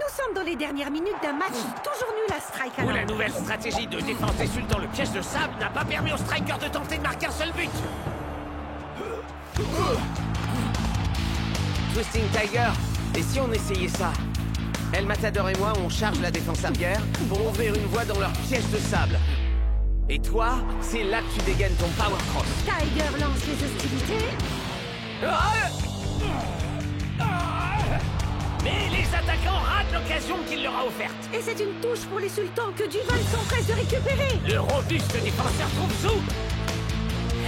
Nous sommes dans les dernières minutes d'un match toujours nul à Strike. Où la nouvelle stratégie de défense des sultans, le piège de sable, n'a pas permis aux strikers de tenter de marquer un seul but. Twisting Tiger, et si on essayait ça? El Matador et moi, on charge la défense arrière pour ouvrir une voie dans leur piège de sable. Et toi, c'est là que tu dégaines ton Power Cross. Tiger lance les hostilités. Mais les attaquants ratent l'occasion qu'il leur a offerte. Et c'est une touche pour les sultans que Duval s'empresse de récupérer. Le robuste défenseur trouve sous.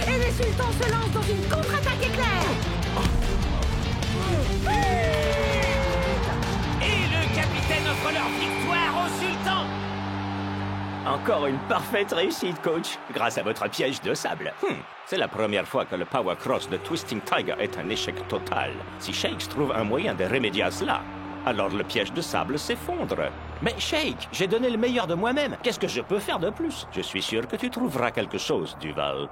Et les sultans se lancent dans une contre-attaque éclair. Et le capitaine offre leur victoire aux sultans. Encore une parfaite réussite, coach, grâce à votre piège de sable. C'est la première fois que le Power Cross de Twisting Tiger est un échec total. Si Shakes trouve un moyen de remédier à cela, alors le piège de sable s'effondre. Mais Shake, j'ai donné le meilleur de moi-même. Qu'est-ce que je peux faire de plus? Je suis sûr que tu trouveras quelque chose, Duval.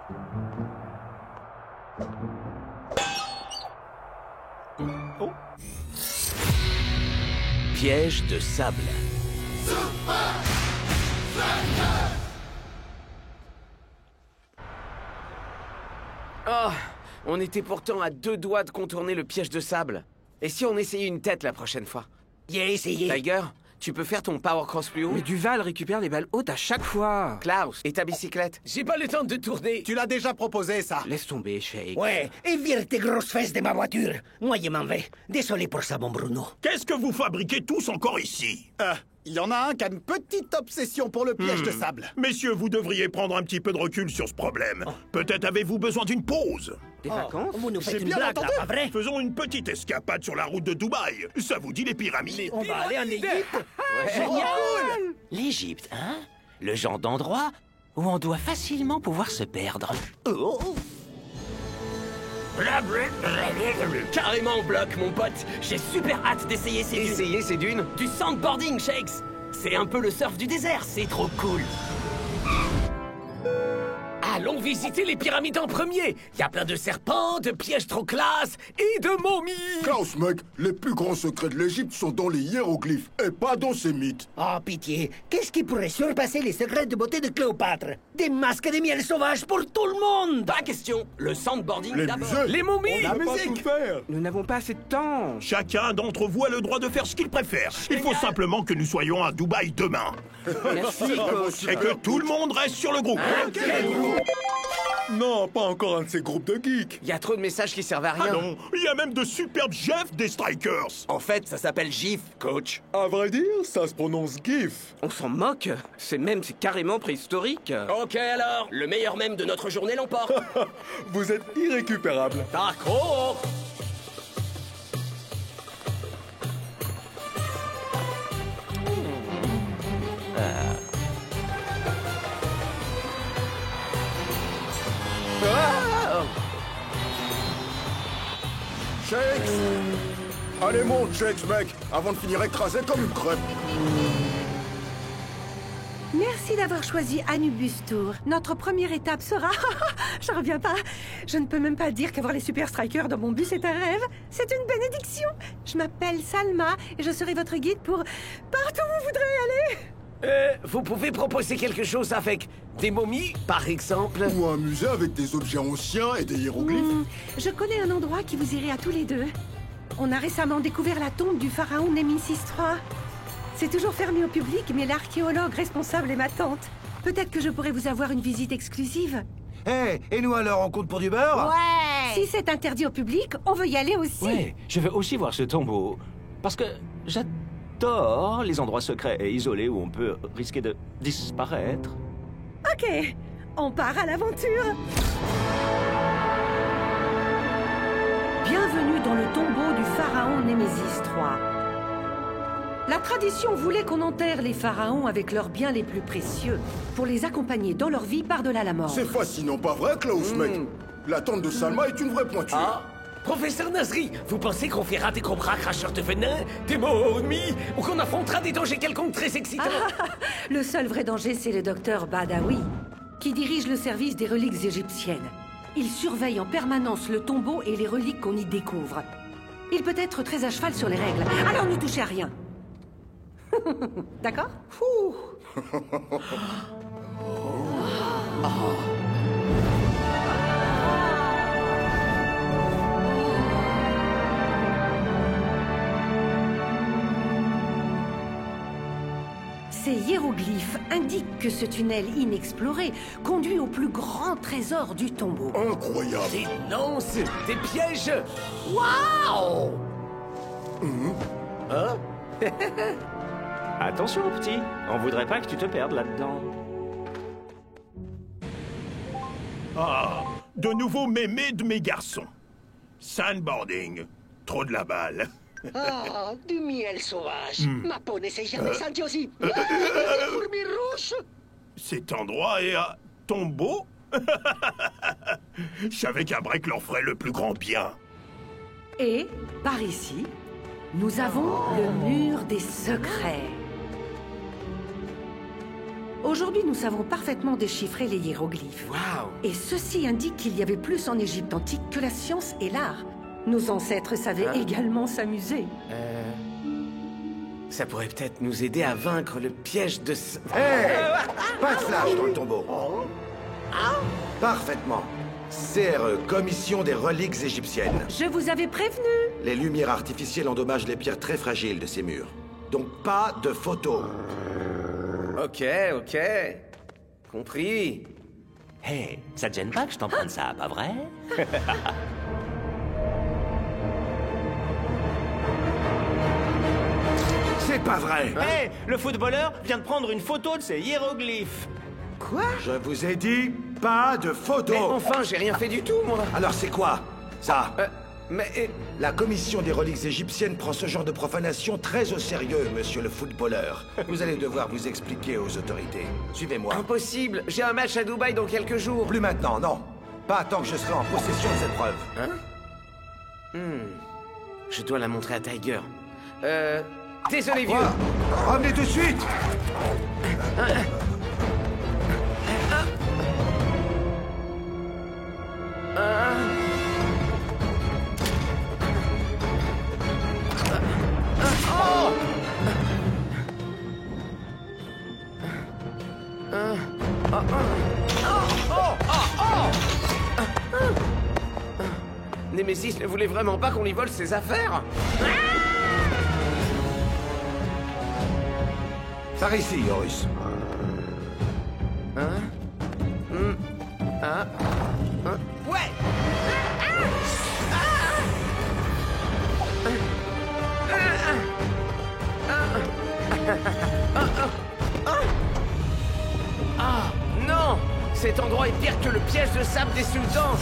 Oh. Piège de sable. Oh, on était pourtant à 2 doigts de contourner le piège de sable. Et si on essayait une tête la prochaine fois? Essayé. Tiger, tu peux faire ton Power Cross plus haut? Mais Duval récupère les balles hautes à chaque fois. Klaus, et ta bicyclette? J'ai pas le temps de tourner. Tu l'as déjà proposé, ça. Laisse tomber, Shake. Ouais, et vire tes grosses fesses de ma voiture. Moi, je m'en vais. Désolé pour ça, mon Bruno. Qu'est-ce que vous fabriquez tous encore ici? Il y en a un qui a une petite obsession pour le piège de sable. Messieurs, vous devriez prendre un petit peu de recul sur ce problème. Peut-être avez-vous besoin d'une pause. Des vacances? Vous nous faites J'ai une bien blague, là, entendu. pas vrai? Faisons une petite escapade sur la route de Dubaï. Ça vous dit les pyramides? On va aller en Égypte. Génial! L'Égypte, hein? Le genre d'endroit où on doit facilement pouvoir se perdre. Oh. Carrément en bloc, mon pote. J'ai super hâte d'essayer ces dunes. Essayer ces dunes? Du sandboarding, Shakes. C'est un peu le surf du désert, c'est trop cool. Allons visiter les pyramides en premier. Il y a plein de serpents, de pièges trop classe et de momies. Klaus, mec, les plus grands secrets de l'Égypte sont dans les hiéroglyphes et pas dans ces mythes. Oh, pitié. Qu'est-ce qui pourrait surpasser les secrets de beauté de Cléopâtre? Des masques de miel sauvage pour tout le monde. Pas question. Le sandboarding Les d'abord. musées, Les momies. la musique. Faire. Nous n'avons pas assez de temps. Chacun d'entre vous a le droit de faire ce qu'il préfère. Il faut simplement que nous soyons à Dubaï demain. Merci, coach. Et que tout le monde reste sur le groupe. Non, pas encore un de ces groupes de geeks. Il y a trop de messages qui servent à rien. Ah non, il y a même de superbes chefs des strikers. En fait, ça s'appelle GIF, coach. À vrai dire, ça se prononce GIF. On s'en moque. C'est carrément préhistorique. Ok alors, le meilleur mème de notre journée l'emporte. Vous êtes irrécupérable. D'accord. Shakes. Allez, monte, Shakes, mec, avant de finir écrasé comme une crêpe. Merci d'avoir choisi Anubis Tour. Notre première étape sera... J'en reviens pas. Je ne peux même pas dire qu'avoir les Super Strikers dans mon bus est un rêve. C'est une bénédiction. Je m'appelle Salma et je serai votre guide pour partout où vous voudrez aller. Vous pouvez proposer quelque chose avec des momies, par exemple? Ou un musée avec des objets anciens et des hiéroglyphes. Je connais un endroit qui vous irait à tous les deux. On a récemment découvert la tombe du pharaon Némésis III. C'est toujours fermé au public, mais l'archéologue responsable est ma tante. Peut-être que je pourrais vous avoir une visite exclusive. Et nous alors, on compte pour du beurre? Ouais. Si c'est interdit au public, on veut y aller aussi. Ouais, je veux aussi voir ce tombeau. Parce que j'adore les endroits secrets et isolés où on peut risquer de disparaître. Ok, on part à l'aventure. Bienvenue dans le tombeau du pharaon Némésis III. La tradition voulait qu'on enterre les pharaons avec leurs biens les plus précieux, pour les accompagner dans leur vie par-delà la mort. C'est fascinant, pas vrai, Klaus, mec? La tante de Salma est une vraie pointure. Ah, professeur Nasri, vous pensez qu'on fera des cobras cracheurs de venin, des momies, ou qu'on affrontera des dangers quelconques très excitants? Le seul vrai danger, c'est le docteur Badawi, qui dirige le service des reliques égyptiennes. Il surveille en permanence le tombeau et les reliques qu'on y découvre. Il peut être très à cheval sur les règles, alors ne touchez à rien. D'accord? Ces hiéroglyphes indiquent que ce tunnel inexploré conduit au plus grand trésor du tombeau. Incroyable. Dénonce des pièges. Waouh! Attention, petit. On voudrait pas que tu te perdes là-dedans. Ah, de nouveaux mémés de mes garçons. Sandboarding. Trop de la balle. Ah, du miel sauvage. Ma peau ne s'est jamais sentie aussi. Des fourmis rouges. Cet endroit est à tombeau. Je savais qu'un break leur ferait le plus grand bien. Et, par ici, nous avons le mur des secrets. Aujourd'hui, nous savons parfaitement déchiffrer les hiéroglyphes. Waouh! Et ceci indique qu'il y avait plus en Égypte antique que la science et l'art. Nos ancêtres savaient également s'amuser. Ça pourrait peut-être nous aider à vaincre le piège de... Pas de flash dans le tombeau. Parfaitement. CRE, Commission des reliques égyptiennes. Je vous avais prévenu. Les lumières artificielles endommagent les pierres très fragiles de ces murs. Donc pas de photos. Ok. Compris. Hé, ça te gêne pas que je t'emprunte ça, pas vrai? C'est pas vrai. Hé, le footballeur vient de prendre une photo de ces hiéroglyphes. Quoi? Je vous ai dit pas de photos. Mais enfin, j'ai rien fait du tout, moi. Alors c'est quoi ça? Mais... La commission des reliques égyptiennes prend ce genre de profanation très au sérieux, monsieur le footballeur. Vous allez devoir vous expliquer aux autorités. Suivez-moi. Impossible. J'ai un match à Dubaï dans quelques jours. Plus maintenant, non. Pas tant que je serai en possession de cette preuve. Je dois la montrer à Tiger. Désolé, vieux. Quoi? Revenez tout de suite. Némésis ne voulait vraiment pas qu'on lui vole ses affaires. Par ici, Horus. Ouais. Ah, non! Cet endroit est pire que le piège de sable des sultans.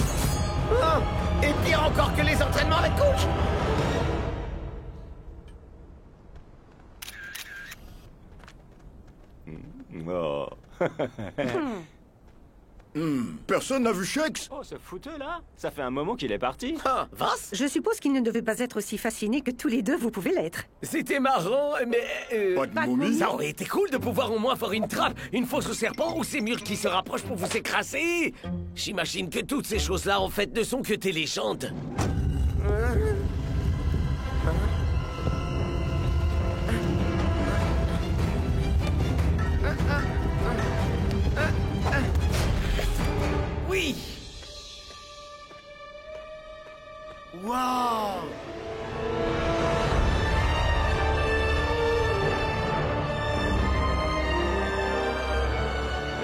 Et pire encore que les entraînements avec coach. Oh. Personne n'a vu Shakes? Oh, ce fouteux là? Ça fait un moment qu'il est parti. Ah, Vas? Je suppose qu'il ne devait pas être aussi fasciné que tous les deux vous pouvez l'être. C'était marrant, mais... Pas de momie? Ça aurait été cool de pouvoir au moins faire une trappe, une fosse au serpent ou ces murs qui se rapprochent pour vous écraser. J'imagine que toutes ces choses-là, en fait, ne sont que des légendes. Oui. Wow.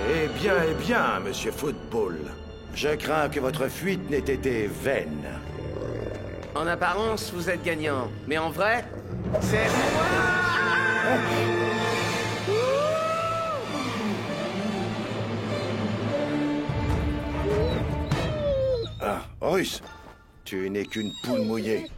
Eh bien, monsieur Football. Je crains que votre fuite n'ait été vaine. En apparence, vous êtes gagnant. Mais en vrai, c'est... Ah, Horus, tu n'es qu'une poule mouillée.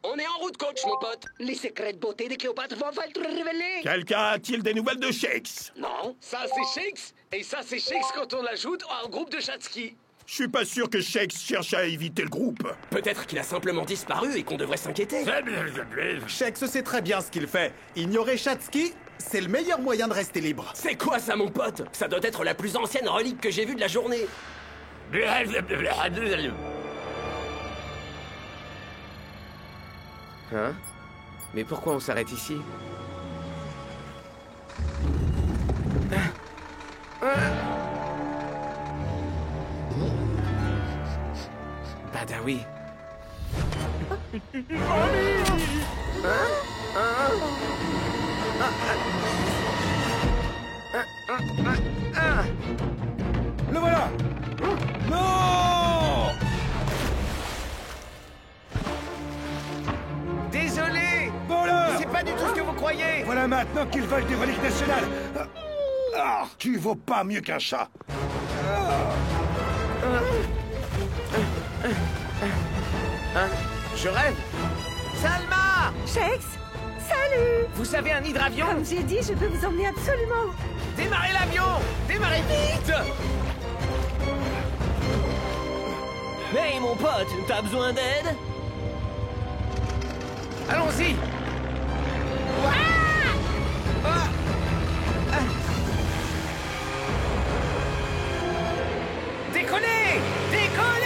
On est en route, coach, mon pote. Les secrets de beauté de Cléopâtre vont être révélés. Quelqu'un a-t-il des nouvelles de Shakes? Non. Ça, c'est Shakes. Et ça, c'est Shakes quand on l'ajoute à un groupe de chat-ski. Je suis pas sûr que Shakes cherche à éviter le groupe. Peut-être qu'il a simplement disparu et qu'on devrait s'inquiéter. Shakes sait très bien ce qu'il fait. Ignorer Chatsky, c'est le meilleur moyen de rester libre. C'est quoi ça, mon pote? Ça doit être la plus ancienne relique que j'ai vue de la journée. Hein? Mais pourquoi on s'arrête ici? Badawi. Le voilà! Non! Désolé! Voleur! C'est pas du tout ce que vous croyez! Voilà maintenant qu'ils veulent des reliques nationales! Ah, tu vaux pas mieux qu'un chat! Je rêve! Salma! Shakes, salut! Vous avez un hydravion? Comme j'ai dit, je peux vous emmener absolument. Démarrez l'avion! Démarrez vite! Hey mon pote, t'as besoin d'aide? Allons-y! Décollez! Décollez!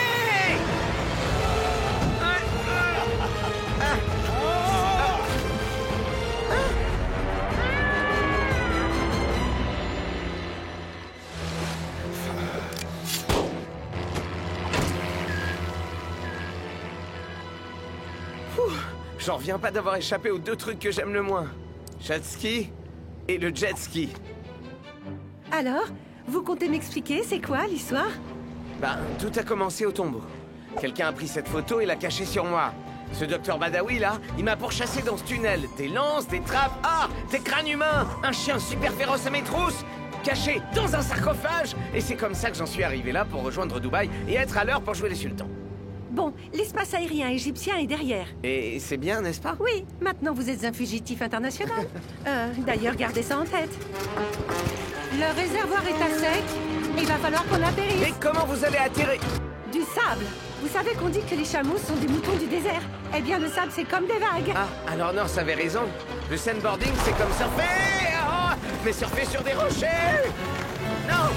J'en reviens pas d'avoir échappé aux deux trucs que j'aime le moins. Chatski et le jet ski. Alors, vous comptez m'expliquer c'est quoi l'histoire? Ben, tout a commencé au tombeau. Quelqu'un a pris cette photo et l'a cachée sur moi. Ce docteur Badawi, là, il m'a pourchassé dans ce tunnel. Des lances, des trappes, des crânes humains, un chien super féroce à mes trousses, caché dans un sarcophage. Et c'est comme ça que j'en suis arrivé là pour rejoindre Dubaï et être à l'heure pour jouer les sultans. Bon, l'espace aérien égyptien est derrière. Et c'est bien, n'est-ce pas? Oui, maintenant vous êtes un fugitif international. D'ailleurs, gardez ça en tête. Le réservoir est à sec. Il va falloir qu'on atterrisse. Et comment vous allez atterrir? Du sable. Vous savez qu'on dit que les chameaux sont des moutons du désert. Eh bien, le sable, c'est comme des vagues. Ah, alors North avait raison. Le sandboarding, c'est comme surfer. Oh, mais surfer sur des rochers. Non.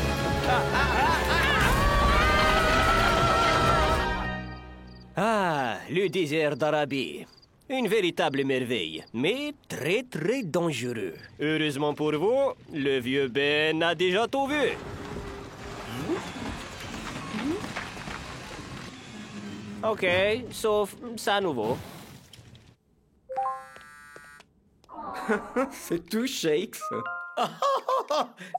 Ah, le désert d'Arabie. Une véritable merveille, mais très très dangereux. Heureusement pour vous, le vieux Ben a déjà tout vu. Ok, sauf ça à nouveau. C'est tout, Shakes.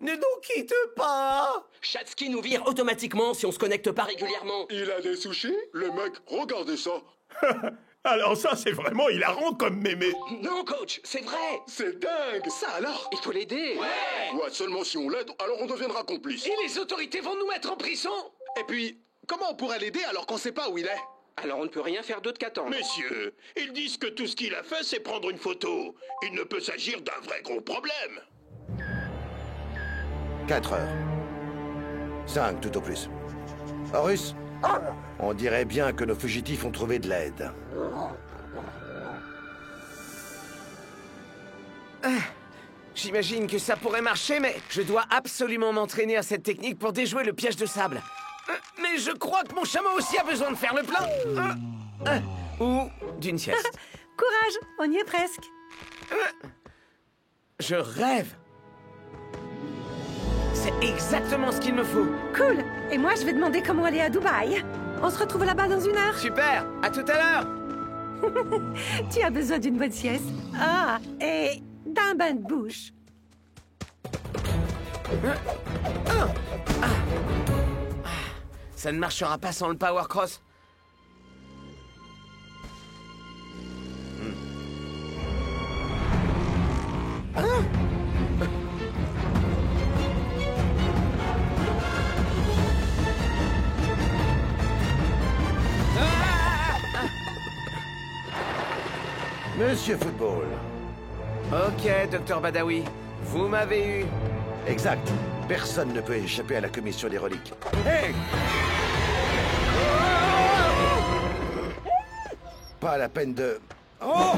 Ne nous quitte pas! Chatski nous vire automatiquement si on se connecte pas régulièrement. Il a des sushis? Le mec, regardez ça. Alors ça, c'est vraiment hilarant comme mémé. Non, coach, c'est vrai! C'est dingue. Ça alors? Il faut l'aider! Ouais, seulement si on l'aide, alors on deviendra complice. Et les autorités vont nous mettre en prison? Et puis, comment on pourrait l'aider alors qu'on sait pas où il est? Alors on ne peut rien faire d'autre qu'attendre. Messieurs, ils disent que tout ce qu'il a fait, c'est prendre une photo. Il ne peut s'agir d'un vrai gros problème. 4 heures. 5 tout au plus. Horus, on dirait bien que nos fugitifs ont trouvé de l'aide. J'imagine que ça pourrait marcher, mais je dois absolument m'entraîner à cette technique pour déjouer le piège de sable. Mais je crois que mon chameau aussi a besoin de faire le plein. Ou d'une sieste. Courage, on y est presque. Je rêve. C'est exactement ce qu'il me faut. Cool. Et moi, je vais demander comment aller à Dubaï. On se retrouve là-bas dans 1 heure. Super. À tout à l'heure. Tu as besoin d'une bonne sieste. Ah, et d'un bain de bouche. Ça ne marchera pas sans le Power Cross. Monsieur Football. Ok, docteur Badawi. Vous m'avez eu. Exact. Personne ne peut échapper à la commission des reliques. Hey! Pas la peine de... Oh!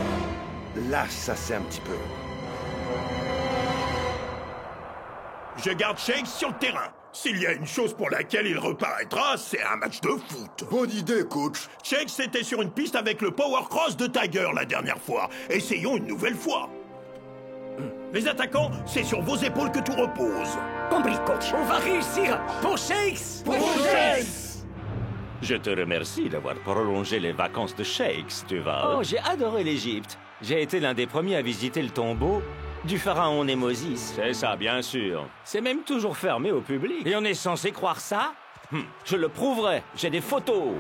Là, ça c'est un petit peu... Je garde Shakes sur le terrain. S'il y a une chose pour laquelle il reparaîtra, c'est un match de foot. Bonne idée, coach. Shakes était sur une piste avec le Power Cross de Tiger la dernière fois. Essayons une nouvelle fois. Les attaquants, c'est sur vos épaules que tout repose. Compris, coach. On va réussir. Pour Shakes. Pour Shakes. Je te remercie d'avoir prolongé les vacances de Shakes, Duval. Oh, j'ai adoré l'Égypte. J'ai été l'un des premiers à visiter le tombeau du pharaon Némosis. C'est ça, bien sûr. C'est même toujours fermé au public. Et on est censé croire ça? Je le prouverai. J'ai des photos.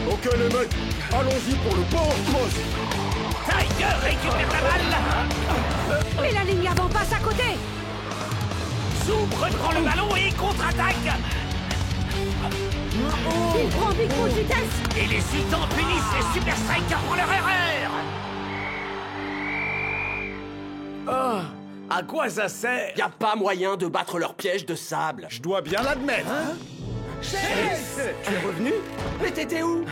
Ok, les mecs, allons-y pour le Power Cross. Tiger récupère la balle. Et la ligne avant passe à côté. Zoom reprend le ballon et contre-attaque. Il prend Big Bull vitesse. Et les Titans punissent les Super Strikers pour leur erreur. Oh, à quoi ça sert? Y a pas moyen de battre leur piège de sable. Je dois bien l'admettre. Shakes! Tu es revenu? Mais t'étais où?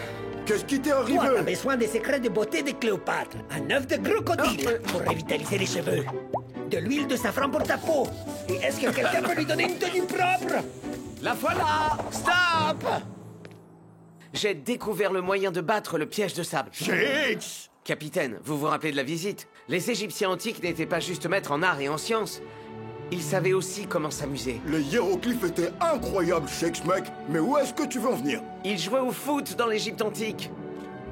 Qu'est-ce qui t'est Toi, arrivé? t'avais soin des secrets de beauté de Cléopâtre. Un œuf de crocodile pour revitaliser les cheveux. De l'huile de safran pour ta peau. Et est-ce que quelqu'un peut lui donner une tenue propre? La voilà! Stop! J'ai découvert le moyen de battre le piège de sable. Shakes! Capitaine, vous vous rappelez de la visite? Les Égyptiens antiques n'étaient pas juste maîtres en art et en sciences. Ils savaient aussi comment s'amuser. Les hiéroglyphes étaient incroyables, Shakes, mec. Mais où est-ce que tu veux en venir? Ils jouaient au foot dans l'Égypte antique.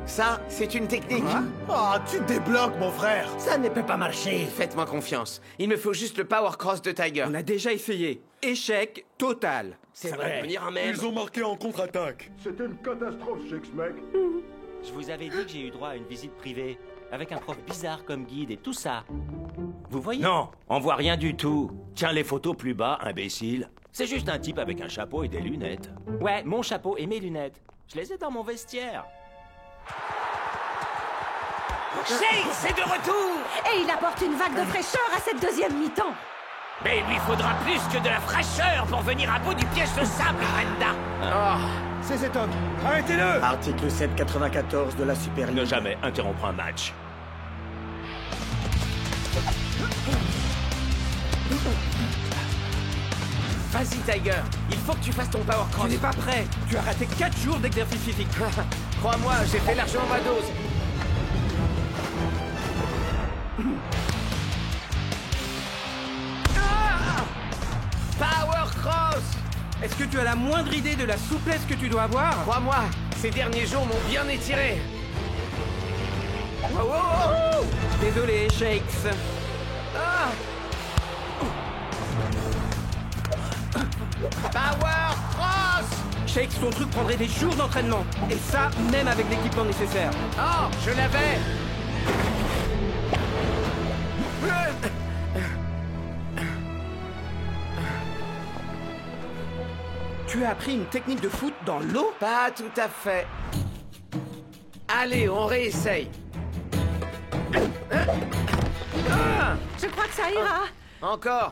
Ça, c'est une technique. Ah, tu débloques, mon frère. Ça ne peut pas marcher. Faites-moi confiance. Il me faut juste le Power Cross de Tiger. On a déjà essayé. Échec total. C'est Ça vrai. va devenir un même. Ils ont marqué en contre-attaque. C'était une catastrophe, Shakes, mec. Je vous avais dit que j'ai eu droit à une visite privée, avec un prof bizarre comme guide et tout ça. Vous voyez? Non, on voit rien du tout. Tiens les photos plus bas, imbécile. C'est juste un type avec un chapeau et des lunettes. Ouais, mon chapeau et mes lunettes. Je les ai dans mon vestiaire. Shakes, c'est de retour! Et il apporte une vague de fraîcheur à cette deuxième mi-temps. Mais il lui faudra plus que de la fraîcheur pour venir à bout du piège de sable, Brenda. C'est cet homme. Arrêtez-le. Article 794 de la Super Ne League. jamais interrompre un match. Vas-y, Tiger. Il faut que tu fasses ton Power Tu Cross. n'es pas prêt. Tu as raté 4 jours d'exercice physique. Crois-moi, j'ai fait largement ma dose. Ah! Power Cross! Est-ce que tu as la moindre idée de la souplesse que tu dois avoir? Crois-moi, ces derniers jours m'ont bien étiré. Oh, oh, oh! Désolé, Shakes. Ah! Power Cross! Shakes, ton truc prendrait des jours d'entraînement. Et ça, même avec l'équipement nécessaire. Oh, je l'avais! Tu as appris une technique de foot dans l'eau? Pas tout à fait. Allez, on réessaye. Ah! Je crois que ça ira. Encore.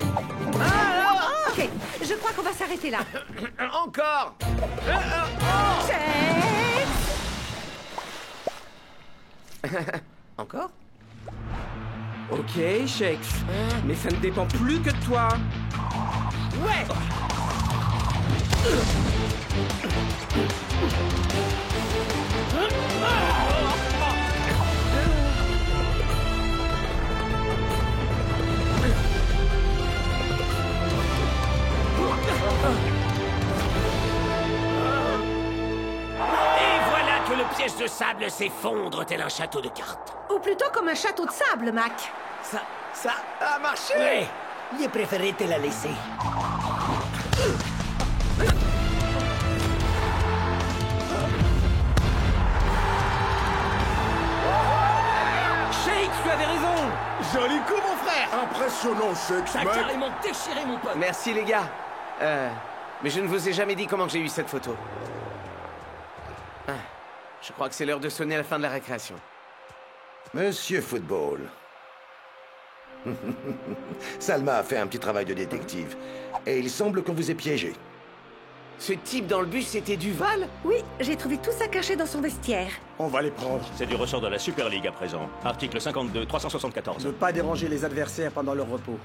Ah, Ok, je crois qu'on va s'arrêter là. encore. Shakes! Encore? Ok, Shakes. Mais ça ne dépend plus que de toi. Ouais! Et voilà que le piège de sable s'effondre tel un château de cartes. Ou plutôt comme un château de sable, Mac. Ça a marché! Ouais. J'ai préféré te la laisser. Shakes, tu avais raison. Joli coup, mon frère. Impressionnant, Shakes, T'as mec. carrément déchiré, mon pote. Merci les gars. Mais je ne vous ai jamais dit comment j'ai eu cette photo. Ah, je crois que c'est l'heure de sonner à la fin de la récréation. Monsieur Football. Salma a fait un petit travail de détective. Et il semble qu'on vous ait piégé. Ce type dans le bus, c'était Duval? Oui, j'ai trouvé tout ça caché dans son vestiaire. On va les prendre. C'est du ressort de la Super League à présent. Article 52, 374. Ne pas déranger les adversaires pendant leur repos.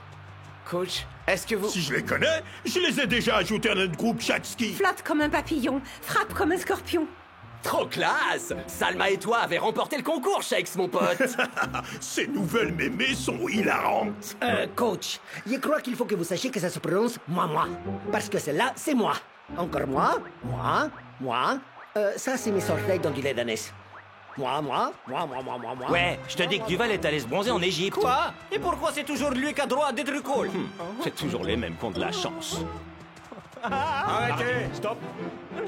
Coach, est-ce que vous... Si je les connais, je les ai déjà ajoutés à notre groupe Chatski. Flotte comme un papillon, frappe comme un scorpion. Trop classe! Salma et toi avez remporté le concours, Shakes, mon pote! Ces nouvelles mémés sont hilarantes. Coach, je crois qu'il faut que vous sachiez que ça se prononce moi. Parce que celle-là, c'est moi. Encore moi. Ça, c'est mes orteils dans du lait d'ânesse. Moi. Ouais, je te dis que Duval est allé se bronzer en Égypte. Quoi? Et pourquoi c'est toujours lui qui a droit à des trucs cool? C'est toujours les mêmes qui ont de la chance. Arrêtez! Stop.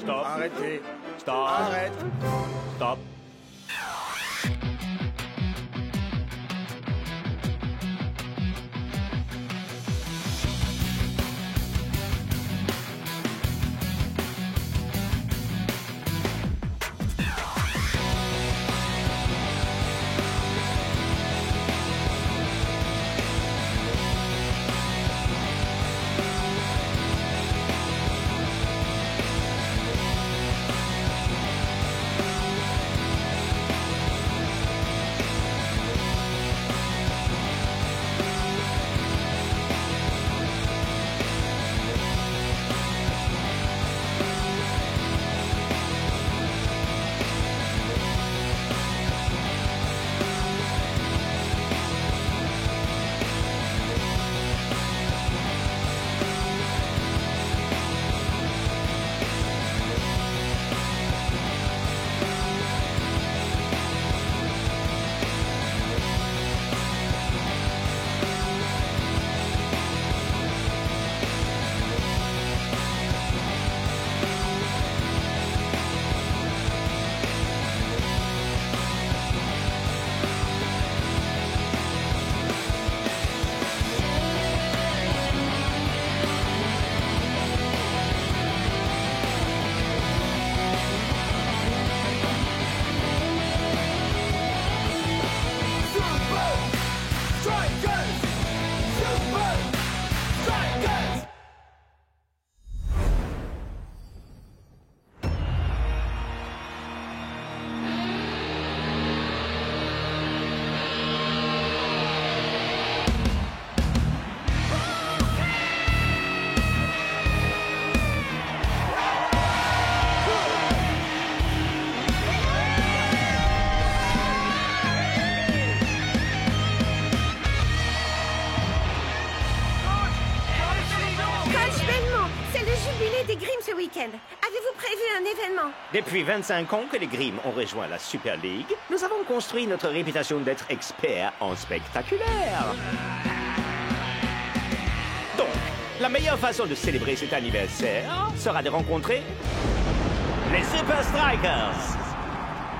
Arrêtez! Stop. Arrête! Stop. Avez-vous prévu un événement? Depuis 25 ans que les Grimm ont rejoint la Super League, nous avons construit notre réputation d'être experts en spectaculaire. Donc, la meilleure façon de célébrer cet anniversaire sera de rencontrer les Super Strikers.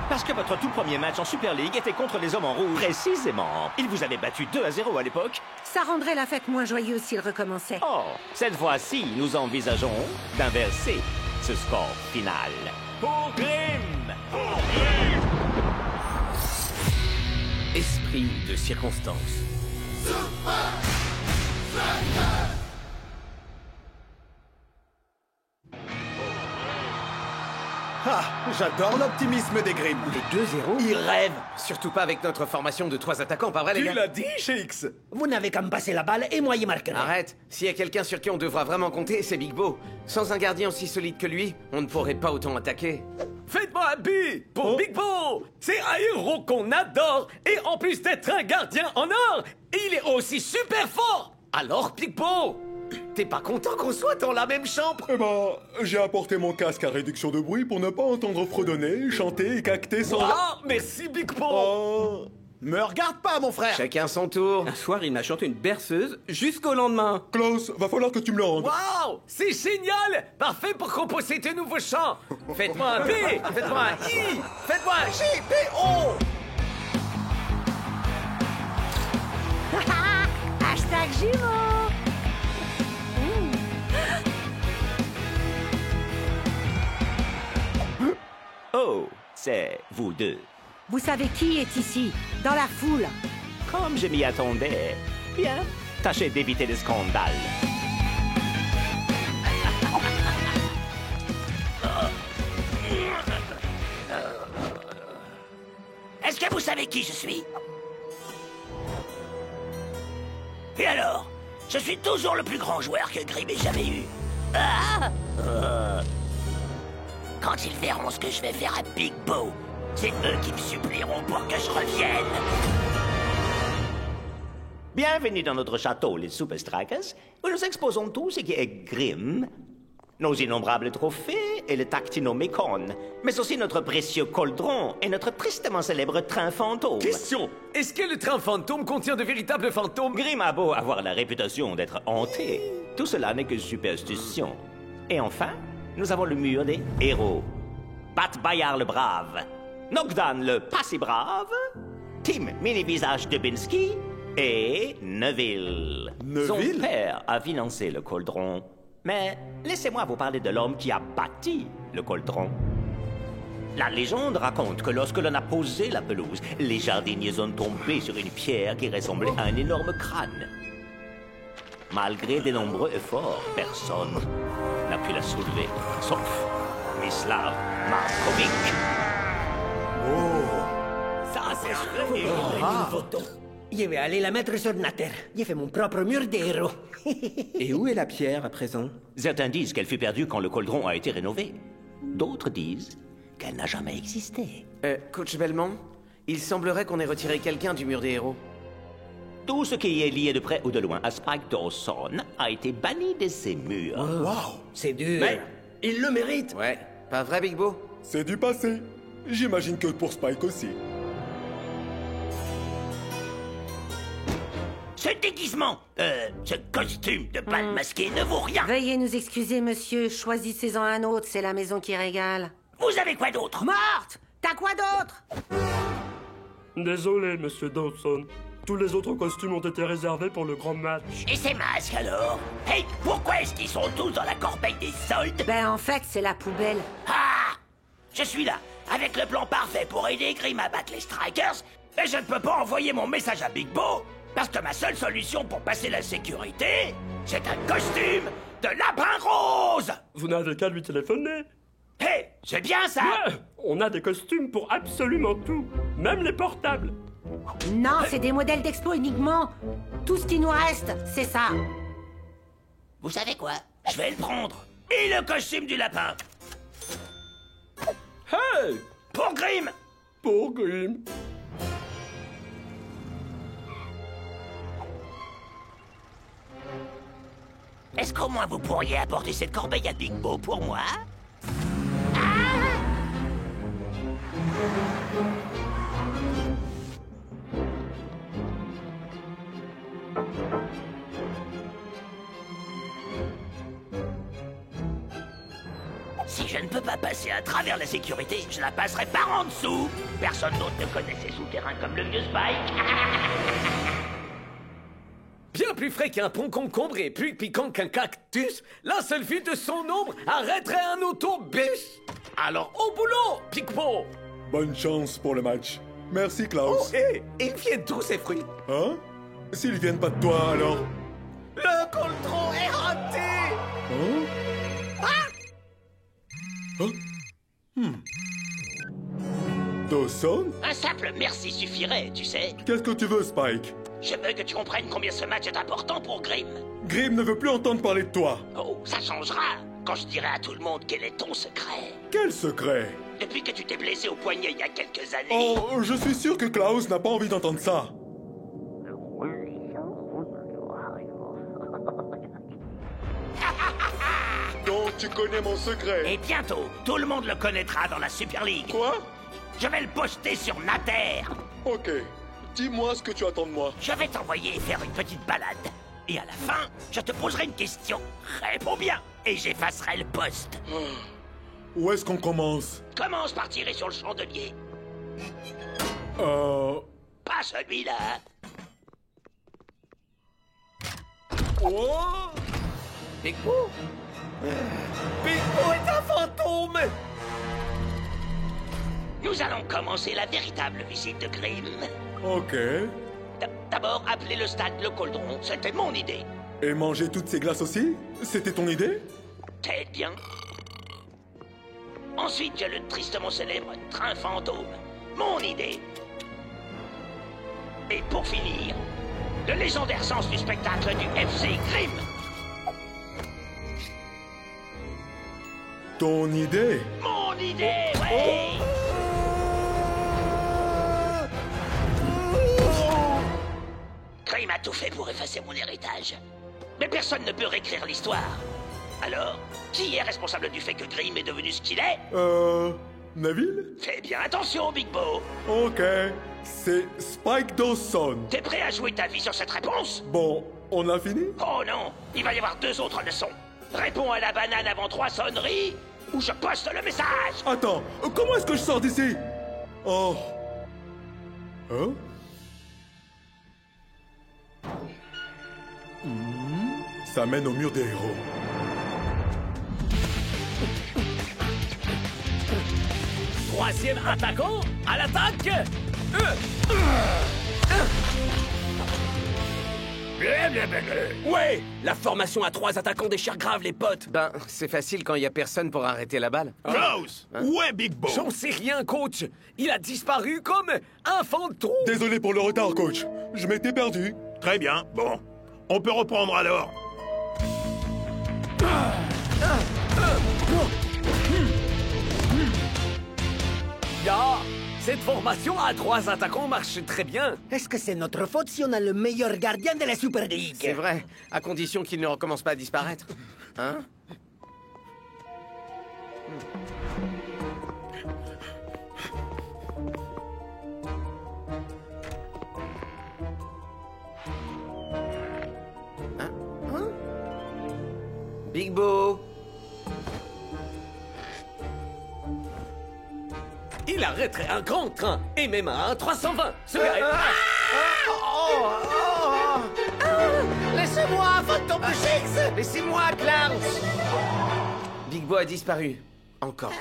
Parce que votre tout premier match en Super League était contre les Hommes en Rouge. Précisément. Ils vous avaient battu 2-0 à l'époque. Ça rendrait la fête moins joyeuse s'il recommençait. Oh, cette fois-ci, nous envisageons d'inverser ce score final. Pour Grimm! Pour Grimm! Esprit de circonstance. Ah, j'adore l'optimisme des Grimm. Les 2-0, ils rêvent. Surtout pas avec notre formation de 3 attaquants, pas vrai les gars? Tu l'as dit, Shakes. Vous n'avez qu'à me passer la balle et moi y marquerai. Arrête. S'il y a quelqu'un sur qui on devra vraiment compter, c'est Big Bo. Sans un gardien aussi solide que lui, on ne pourrait pas autant attaquer. Faites-moi un but pour Big Bo. C'est un héros qu'on adore. Et en plus d'être un gardien en or, il est aussi super fort. Alors, Big Bo, t'es pas content qu'on soit dans la même chambre? Eh ben, j'ai apporté mon casque à réduction de bruit pour ne pas entendre fredonner, chanter et cacter sans... Ah, merci Big Bo. Oh, me regarde pas, mon frère. Chacun son tour. Un soir, il m'a chanté une berceuse jusqu'au lendemain. Klaus, va falloir que tu me le rendes. Wow, c'est génial. Parfait pour composer de nouveaux chants. Faites-moi un B, faites-moi un I, faites-moi un J, P, O. Hashtag jumeaux. Oh, c'est vous deux. Vous savez qui est ici, dans la foule? Comme je m'y attendais. Bien, tâchez d'éviter le scandale. Est-ce que vous savez qui je suis? Et alors? Je suis toujours le plus grand joueur que Grimm ait jamais eu. Quand ils verront ce que je vais faire à Big Bo, c'est eux qui me supplieront pour que je revienne. Bienvenue dans notre château, les Super Strikers, où nous exposons tout ce qui est Grimm, nos innombrables trophées et le Tactinomicon, mais aussi notre précieux cauldron et notre tristement célèbre train fantôme. Question! Est-ce que le train fantôme contient de véritables fantômes? Grimm a beau avoir la réputation d'être hanté, tout cela n'est que superstition. Et enfin, nous avons le mur des héros. Bat Bayard le brave, Nogdan le pas si brave, Tim Mini-Visage Dubinsky et Neville. Son père a financé le cauldron. Mais laissez-moi vous parler de l'homme qui a bâti le cauldron. La légende raconte que lorsque l'on a posé la pelouse, les jardiniers ont tombé sur une pierre qui ressemblait à un énorme crâne. Malgré de nombreux efforts, personne n'a pu la soulever, sauf Mislav Markovic. Ça, c'est photo. Je vais aller la mettre sur la terre. J'ai fait mon propre mur des héros. Et où est la pierre à présent? Certains disent qu'elle fut perdue quand le cauldron a été rénové. D'autres disent qu'elle n'a jamais existé. Coach Belmont, il semblerait qu'on ait retiré quelqu'un du mur des héros. Tout ce qui est lié de près ou de loin à Spike Dawson a été banni de ces murs. Wow, c'est dur. Mais il le mérite. Ouais, pas vrai, Big Bo? C'est du passé. J'imagine que pour Spike aussi. Ce déguisement, ce costume de bal masqué ne vaut rien. Veuillez nous excuser, monsieur. Choisissez-en un autre, c'est la maison qui régale. Vous avez quoi d'autre? Morte! T'as quoi d'autre? Désolé, monsieur Dawson. Tous les autres costumes ont été réservés pour le grand match. Et ces masques, alors? Hey, pourquoi est-ce qu'ils sont tous dans la corbeille des soldes? Ben, en fait, c'est la poubelle. Ah! Je suis là, avec le plan parfait pour aider Grimm à battre les Strikers, et je ne peux pas envoyer mon message à Big Bo, parce que ma seule solution pour passer la sécurité, c'est un costume de lapin rose! Vous n'avez qu'à lui téléphoner. Hé, c'est bien ça! Ouais, on a des costumes pour absolument tout, même les portables. Non, c'est des modèles d'expo uniquement. Tout ce qui nous reste, c'est ça. Vous savez quoi? Je vais le prendre. Et le costume du lapin. Hey! Pour Grimm! Pour Grimm. Est-ce qu'au moins vous pourriez apporter cette corbeille à Big Bo pour moi? Si je ne peux pas passer à travers la sécurité, je la passerai par en dessous. Personne d'autre ne connaît ces souterrains comme le vieux Spike. Bien plus frais qu'un pont concombre et plus piquant qu'un cactus, la seule fuite de son ombre arrêterait un autobus. Alors au boulot, Pic-Bo! Bonne chance pour le match. Merci, Klaus. Oh, hé, ils viennent tous ces fruits. Hein? S'ils viennent pas de toi, alors? Le cauldron est raté! Hein? Dawson? Un simple merci suffirait, tu sais. Qu'est-ce que tu veux, Spike? Je veux que tu comprennes combien ce match est important pour Grimm. Grimm ne veut plus entendre parler de toi. Oh, ça changera quand je dirai à tout le monde quel est ton secret. Quel secret? Depuis que tu t'es blessé au poignet il y a quelques années... Oh, je suis sûr que Klaus n'a pas envie d'entendre ça. Donc tu connais mon secret? Et bientôt, tout le monde le connaîtra dans la Super League. Quoi? Je vais le poster sur Nater. Ok. Dis-moi ce que tu attends de moi. Je vais t'envoyer faire une petite balade. Et à la fin, je te poserai une question. Réponds bien, et j'effacerai le poste. Où est-ce qu'on commence? Commence par tirer sur le chandelier. Pas celui-là. Oh! Pic-Bo? Pic-Bo est un fantôme! Nous allons commencer la véritable visite de Grimm. Ok. D'abord, appeler le stade le Cauldron, c'était mon idée. Et manger toutes ces glaces aussi? C'était ton idée? T'aides bien. Ensuite, il y a le tristement célèbre train fantôme. Mon idée. Et pour finir, le légendaire sens du spectacle du FC Grimm. Ton idée? Mon idée, ouais. Grimm a tout fait pour effacer mon héritage. Mais personne ne peut réécrire l'histoire. Alors, qui est responsable du fait que Grimm est devenu ce qu'il est? Neville? Fais bien attention, Big Bo. Ok, c'est Spike Dawson. T'es prêt à jouer ta vie sur cette réponse? Bon, on a fini? Oh non, il va y avoir 2 autres leçons. Réponds à la banane avant 3 sonneries, ou je poste le message. Attends, comment est-ce que je sors d'ici? Oh. Hein? Ça mène au mur des héros. Troisième attaquant, à l'attaque. Ouais, la formation à 3 attaquants déchire grave les potes. Ben, c'est facile quand il y a personne pour arrêter la balle. Klaus, où est Big Bo? J'en sais rien, coach. Il a disparu comme un fantôme. Désolé pour le retard, coach. Je m'étais perdu. Très bien, bon. On peut reprendre alors. Cette formation à 3 attaquants marche très bien. Est-ce que c'est notre faute si on a le meilleur gardien de la Super League? C'est vrai, à condition qu'il ne recommence pas à disparaître. Hein? Hein? Big Bo! Il arrêterait un grand train, et même un 320. Ce gars est... Laissez-moi, fantôme de Shakes! Laissez-moi, Klaus! Big Bo a disparu. Encore.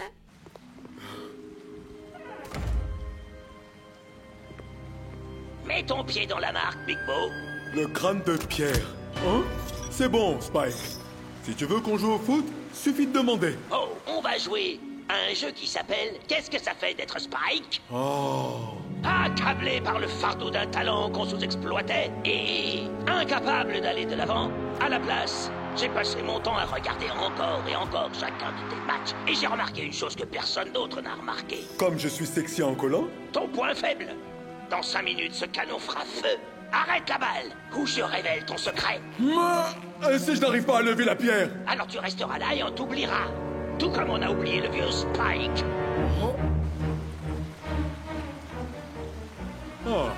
Mets ton pied dans la marque, Big Bo. Le crâne de pierre. Hein? C'est bon, Spike. Si tu veux qu'on joue au foot, suffit de demander. Oh, on va jouer à un jeu qui s'appelle Qu'est-ce que ça fait d'être Spike? Oh. Accablé par le fardeau d'un talent qu'on sous-exploitait et incapable d'aller de l'avant, à la place, j'ai passé mon temps à regarder encore et encore chacun de tes matchs. Et j'ai remarqué une chose que personne d'autre n'a remarqué. Comme je suis sexy en collant? Ton point faible. Dans 5 minutes, ce canon fera feu. Arrête la balle, ou je révèle ton secret. Si je n'arrive pas à lever la pierre? Alors tu resteras là et on t'oubliera. Tout comme on a oublié le vieux Spike. Oh.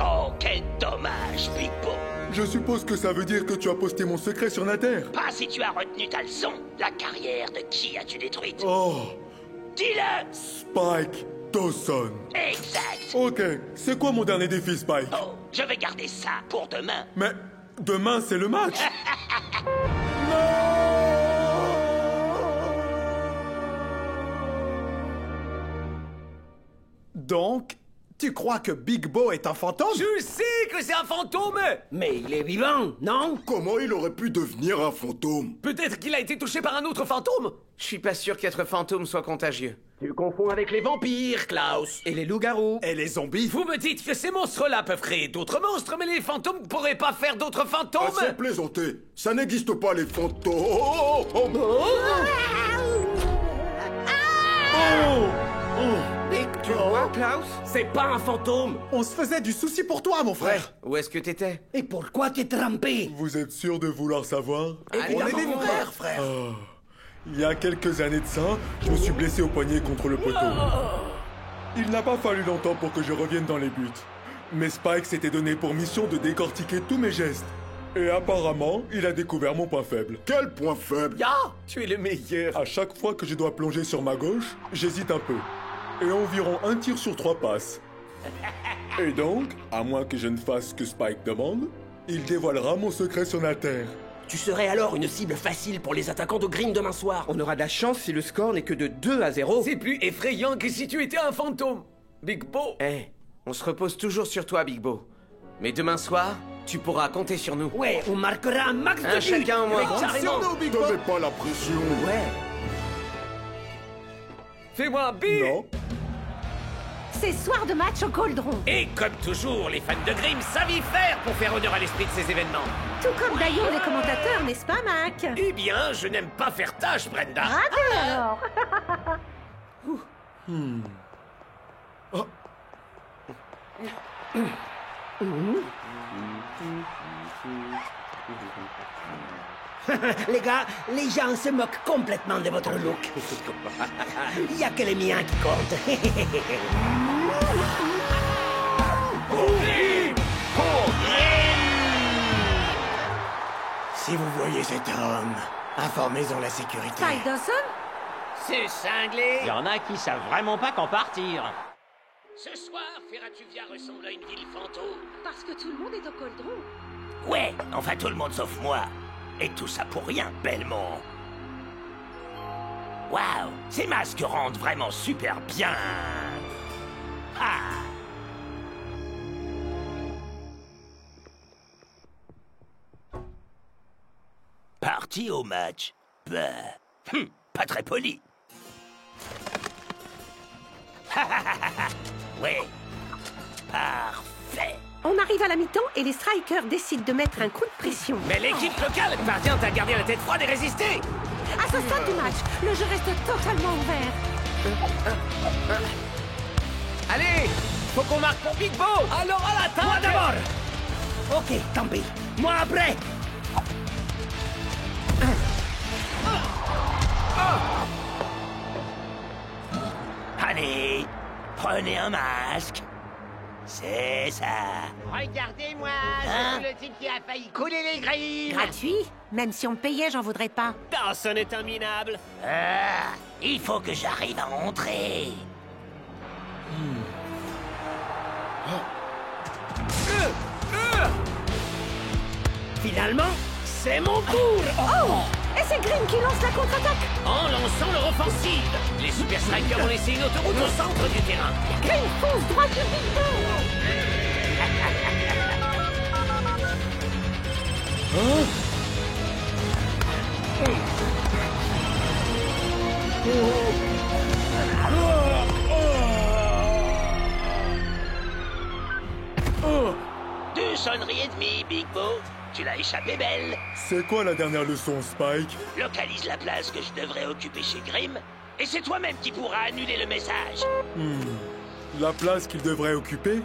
Oh, quel dommage, Big Bo. Je suppose que ça veut dire que tu as posté mon secret sur Nater. Pas si tu as retenu ta leçon. La carrière de qui as-tu détruite? Oh. Dis-le! Spike Dawson. Exact. Ok, c'est quoi mon dernier défi, Spike? Oh, je vais garder ça pour demain. Mais demain, c'est le match. Donc, tu crois que Big Bo est un fantôme? Je sais que c'est un fantôme! Mais il est vivant, non? Comment il aurait pu devenir un fantôme? Peut-être qu'il a été touché par un autre fantôme? Je suis pas sûr qu'être fantôme soit contagieux. Tu confonds avec les vampires, Klaus. Et les loups-garous. Et les zombies? Vous me dites que ces monstres-là peuvent créer d'autres monstres, mais les fantômes pourraient pas faire d'autres fantômes? Assez plaisanté. Ça n'existe pas, les fantômes. Mais tu vois, Klaus? C'est pas un fantôme! On se faisait du souci pour toi, mon frère. Où est-ce que t'étais? Et pourquoi t'es trempé? Vous êtes sûr de vouloir savoir? On est des frères, frère. Il y a quelques années de ça, je me suis blessé au poignet contre le poteau. Il n'a pas fallu longtemps pour que je revienne dans les buts. Mais Spike s'était donné pour mission de décortiquer tous mes gestes. Et apparemment, il a découvert mon point faible. Quel point faible? Tu es le meilleur! À chaque fois que je dois plonger sur ma gauche, j'hésite un peu. Et environ 1 tir sur 3 passes. Et donc, à moins que je ne fasse que Spike demande, Il dévoilera mon secret sur la Terre. Tu serais alors une cible facile pour les attaquants de Grimm demain soir. On aura de la chance si le score n'est que de 2-0. C'est plus effrayant que si tu étais un fantôme. Big Bo. On se repose toujours sur toi, Big Bo. Mais demain soir, tu pourras compter sur nous. Ouais, on marquera un max de buts. Chacun au moins. Carrément. Donnez pas la pression. Ouais. Fais-moi un big. Non. C'est soir de match au Cauldron. Et comme toujours, les fans de Grimm savent y faire pour faire honneur à l'esprit de ces événements. Tout comme d'ailleurs les commentateurs, n'est-ce pas, Mac? Eh bien, je n'aime pas faire tâche, Brenda. Raté alors. Les gars, les gens se moquent complètement de votre look. Il n'y a que les miens qui comptent. Si vous voyez cet homme, informez-en la sécurité. Spike Dawson? C'est cinglé. Il y en a qui savent vraiment pas qu'en partir. Ce soir, Ferratuvia ressemble à une ville fantôme. Parce que tout le monde est au Cauldron. Ouais, enfin tout le monde sauf moi. Et tout ça pour rien, Belmont. Waouh, ces masques rendent vraiment super bien. Ah. Parti au match. Bah, pas très poli. Ouais, parfait. On arrive à la mi-temps et les strikers décident de mettre un coup de pression. Mais l'équipe locale parvient à garder la tête froide et résister. À ce stade du match, le jeu reste totalement ouvert. Allez, faut qu'on marque pour Big Bo. Alors à l'attaque. Moi d'abord. Ok, tant pis. Moi après. Allez, prenez un masque. C'est ça. Regardez-moi, Hein? je suis le type qui a failli couler les grilles. Gratuit? Même si on me payait, j'en voudrais pas. Personne n'est un minable. Ah, il faut que j'arrive à entrer. Finalement, c'est mon tour. Oh! Et c'est Grimm qui lance la contre-attaque. En lançant leur offensive, les Super Strikers ont laissé une autoroute au centre du terrain. Grimm fonce droit sur Big Bo. Deux sonneries et demie, Big Bo. Tu l'as échappé belle. C'est quoi la dernière leçon, Spike? Localise la place que je devrais occuper chez Grimm, et c'est toi-même qui pourras annuler le message. La place qu'il devrait occuper?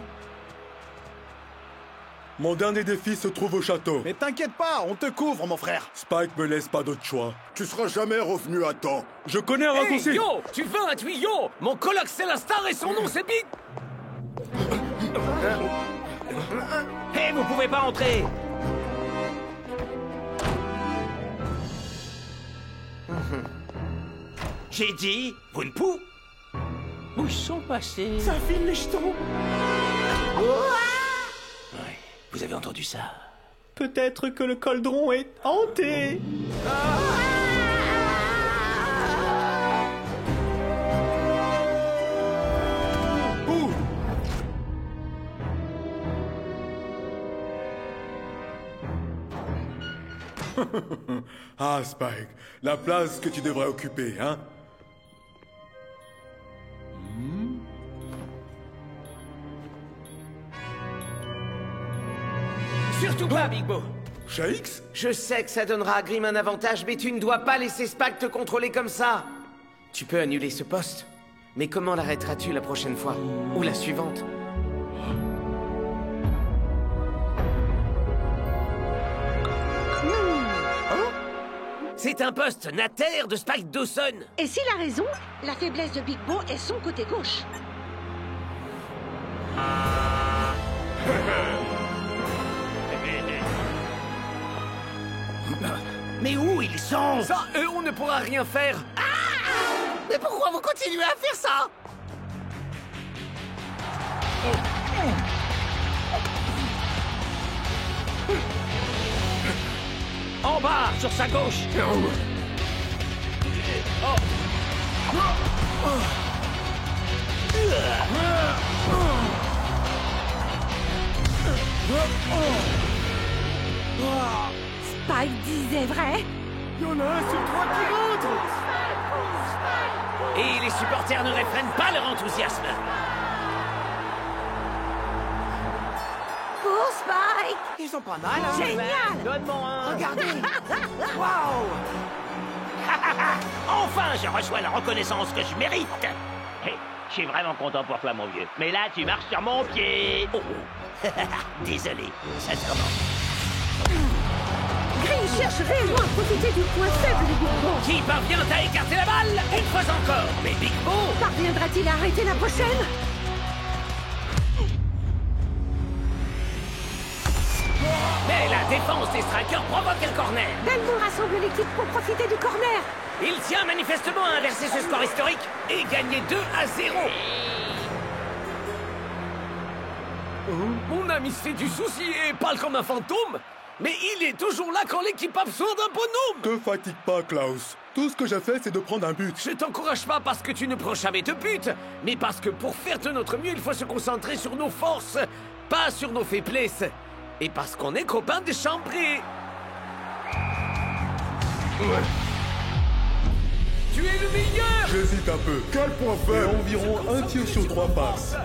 Mon dernier défi se trouve au château. Mais t'inquiète pas, on te couvre, mon frère. Spike me laisse pas d'autre choix. Tu seras jamais revenu à temps. Je connais un Hey, raccourci. yo, tu veux un tuyau? Mon coloc c'est la star et son nom c'est Big. Hé, vous pouvez pas entrer. J'ai dit, vous ne pouvez. Où ils sont passés? Ça file les jetons. Ouais, vous avez entendu ça? Peut-être que le Cauldron est hanté. Ah, Spike, la place que tu devrais occuper, hein? Surtout pas, Big Bo. Shakes? Je sais que ça donnera à Grimm un avantage, mais tu ne dois pas laisser Spike te contrôler comme ça. Tu peux annuler ce poste, mais comment l'arrêteras-tu la prochaine fois? Ou la suivante? C'est un poste natère de Spike Dawson. Et s'il a raison, la faiblesse de Big Bo est son côté gauche. Mais où ils sont? Ça, eux, on ne pourra rien faire. Mais pourquoi vous continuez à faire ça? En bas, sur sa gauche. Spike disait vrai. Il y en a un sur 3 qui rentre. Et les supporters ne réfrènent pas leur enthousiasme. Pour Spike. Ils sont pas mal, hein? Génial. Donne-moi un. Regardez. Waouh. Enfin, je reçois la reconnaissance que je mérite. Hé, je suis vraiment content pour toi, mon vieux. Mais là, tu marches sur mon pied. Oh. Désolé, sincèrement. Green cherche réellement à profiter du point faible de Big Bo. Qui parvient à écarter la balle? Une fois encore. Mais Big Bo... Parviendra-t-il à arrêter la prochaine? Mais la défense des strikers provoque un corner. Belmont rassemble l'équipe pour profiter du corner. Il tient manifestement à inverser ce score historique et gagner 2-0. Mon ami se fait du souci et parle comme un fantôme. Mais il est toujours là quand l'équipe a besoin d'un bonhomme. Te fatigue pas, Klaus. Tout ce que j'ai fait, c'est de prendre un but. Je t'encourage pas parce que tu ne prends jamais de but, mais parce que pour faire de notre mieux, il faut se concentrer sur nos forces, pas sur nos faiblesses. Et parce qu'on est copains de chambrée. Tu es le meilleur. J'hésite un peu. Quel point faible? Environ un tir sur 3 passes.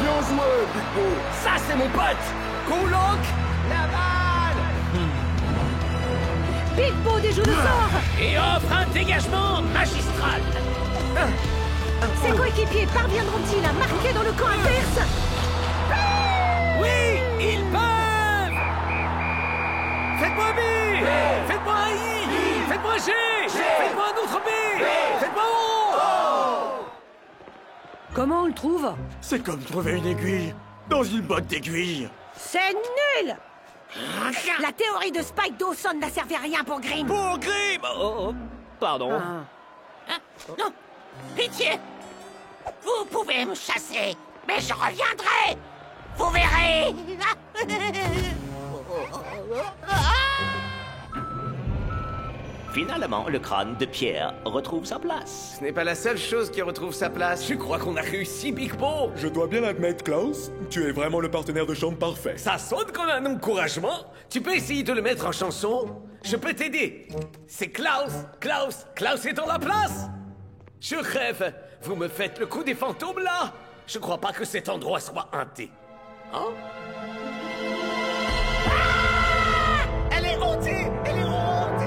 Bien joué, Big Bo. Ça, c'est mon pote. Koulok, la balle. Big Bo déjoue le sort. Et offre un dégagement magistral. Ses coéquipiers parviendront-ils à marquer dans le camp adverse? Oui, ils peuvent. Faites-moi un B. Faites-moi un I. Faites-moi un G. Faites-moi un autre B. Faites-moi un O. Comment on le trouve? C'est comme trouver une aiguille dans une botte d'aiguilles. C'est nul. La théorie de Spike Dawson n'a servi à rien pour Grimm. Pour Grimm. Oh, pardon. Non, pitié. Vous pouvez me chasser, mais je reviendrai. Vous verrez. Finalement, le crâne de Pierre retrouve sa place. Ce n'est pas la seule chose qui retrouve sa place. Je crois qu'on a réussi, Big Bo. Je dois bien l'admettre, Klaus. Tu es vraiment le partenaire de chambre parfait. Ça sonne comme un encouragement. Tu peux essayer de le mettre en chanson? Je peux t'aider. C'est Klaus. Klaus est dans la place. Je rêve. Vous me faites le coup des fantômes, là? Je crois pas que cet endroit soit hanté. Hein? Elle est hantée. Elle est hantée.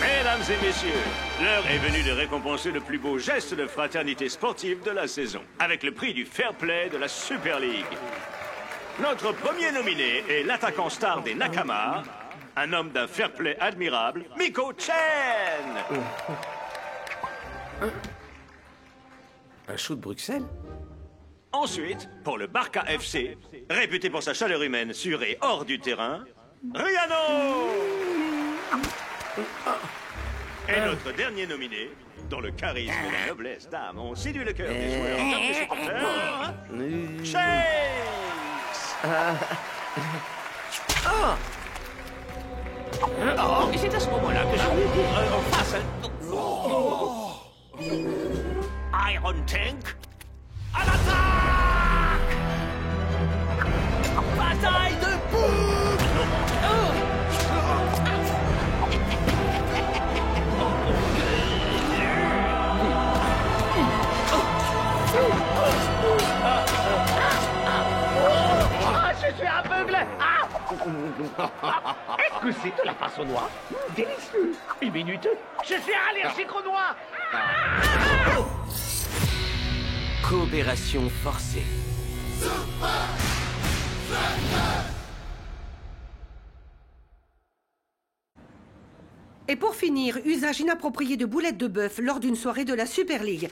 Mesdames et messieurs, L'heure est venue de récompenser le plus beau geste de fraternité sportive de la saison, avec le prix du fair play de la Super League. Notre premier nominé est l'attaquant star des Nakama, un homme d'un fair play admirable, Miko Chen. Un chou de Bruxelles? Ensuite, pour le Barca FC, réputé pour sa chaleur humaine sur et hors du terrain, Riano. Et notre dernier nominé, dont le charisme et la noblesse d'âme ont séduit le cœur des joueurs comme des supporters, Shakes. Et c'est à ce moment-là que j'ai oublié en face. Iron Tank, à l'attaque! Bataille de boucle! Je suis aveugle. Est-ce que c'est de la face aux noix? Délicieux. Une minute. Je suis allergique aux noix. Coopération forcée. Et pour finir, usage inapproprié de boulettes de bœuf lors d'une soirée de la Super League.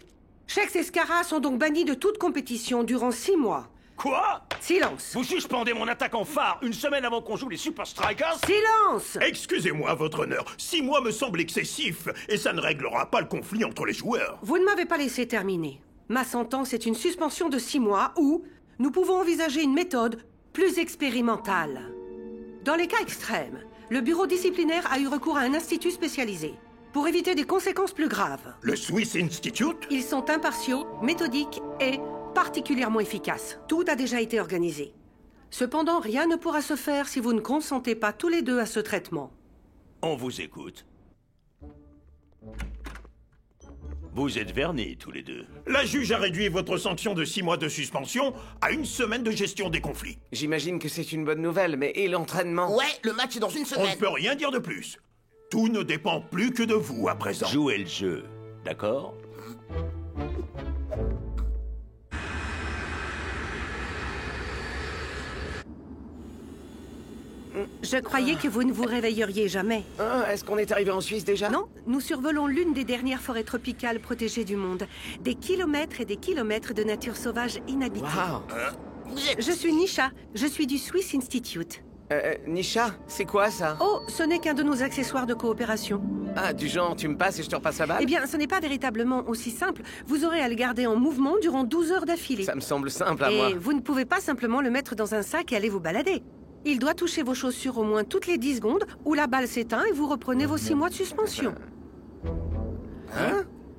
Shakes et Scarra sont donc bannis de toute compétition durant 6 mois. Quoi? Silence. Vous suspendez mon attaquant phare une semaine avant qu'on joue les Super Strikers? Silence. Excusez-moi, votre honneur. 6 mois me semble excessif, et ça ne réglera pas le conflit entre les joueurs. Vous ne m'avez pas laissé terminer. Ma sentence est une suspension de 6 mois ou nous pouvons envisager une méthode plus expérimentale. Dans les cas extrêmes, le bureau disciplinaire a eu recours à un institut spécialisé pour éviter des conséquences plus graves. Le Swiss Institute? Ils sont impartiaux, méthodiques et particulièrement efficaces. Tout a déjà été organisé. Cependant, rien ne pourra se faire si vous ne consentez pas tous les deux à ce traitement. On vous écoute. Vous êtes vernis, tous les deux. La juge a réduit votre sanction de 6 mois de suspension à 1 semaine de gestion des conflits. J'imagine que c'est une bonne nouvelle, mais et l'entraînement? Ouais, le match est dans une semaine. On ne peut rien dire de plus. Tout ne dépend plus que de vous à présent. Jouez le jeu, d'accord? Je croyais que vous ne vous réveilleriez jamais. Est-ce qu'on est arrivé en Suisse déjà? Non, nous survolons l'une des dernières forêts tropicales protégées du monde. Des kilomètres et des kilomètres de nature sauvage inhabitée. Wow. Je suis Nisha, je suis du Swiss Institute. Nisha, c'est quoi ça? Oh, ce n'est qu'un de nos accessoires de coopération. Ah, du genre, tu me passes et je te repasse la balle? Eh bien, ce n'est pas véritablement aussi simple. Vous aurez à le garder en mouvement durant 12 heures d'affilée. Ça me semble simple à moi. Et vous ne pouvez pas simplement le mettre dans un sac et aller vous balader. Il doit toucher vos chaussures au moins toutes les 10 secondes, ou la balle s'éteint et vous reprenez vos 6 mois de suspension.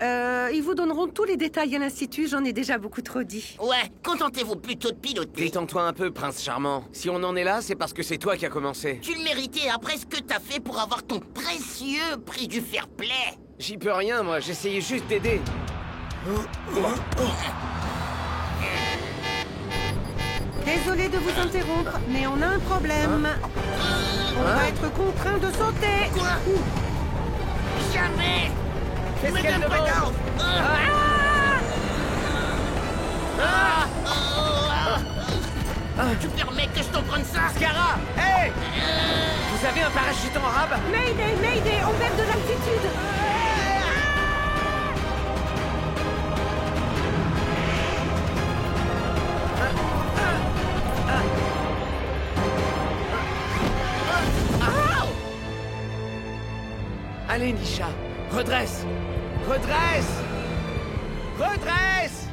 Ils vous donneront tous les détails à l'Institut, j'en ai déjà beaucoup trop dit. Ouais, contentez-vous plutôt de piloter. Détends-toi un peu, prince charmant. Si on en est là, c'est parce que c'est toi qui as commencé. Tu le méritais après ce que t'as fait pour avoir ton précieux prix du fair play. J'y peux rien, moi, j'essayais juste d'aider. Désolé de vous interrompre, mais on a un problème. On va être contraint de sauter. Quoi? Jamais. Qu'est-ce qu'elle demande? Tu permets que je t'en prenne ça? Scarra, hey! Vous avez un parachute en arabe? Mayday, Mayday, on perd de l'altitude. Allez, Nisha, redresse! Redresse! Redresse!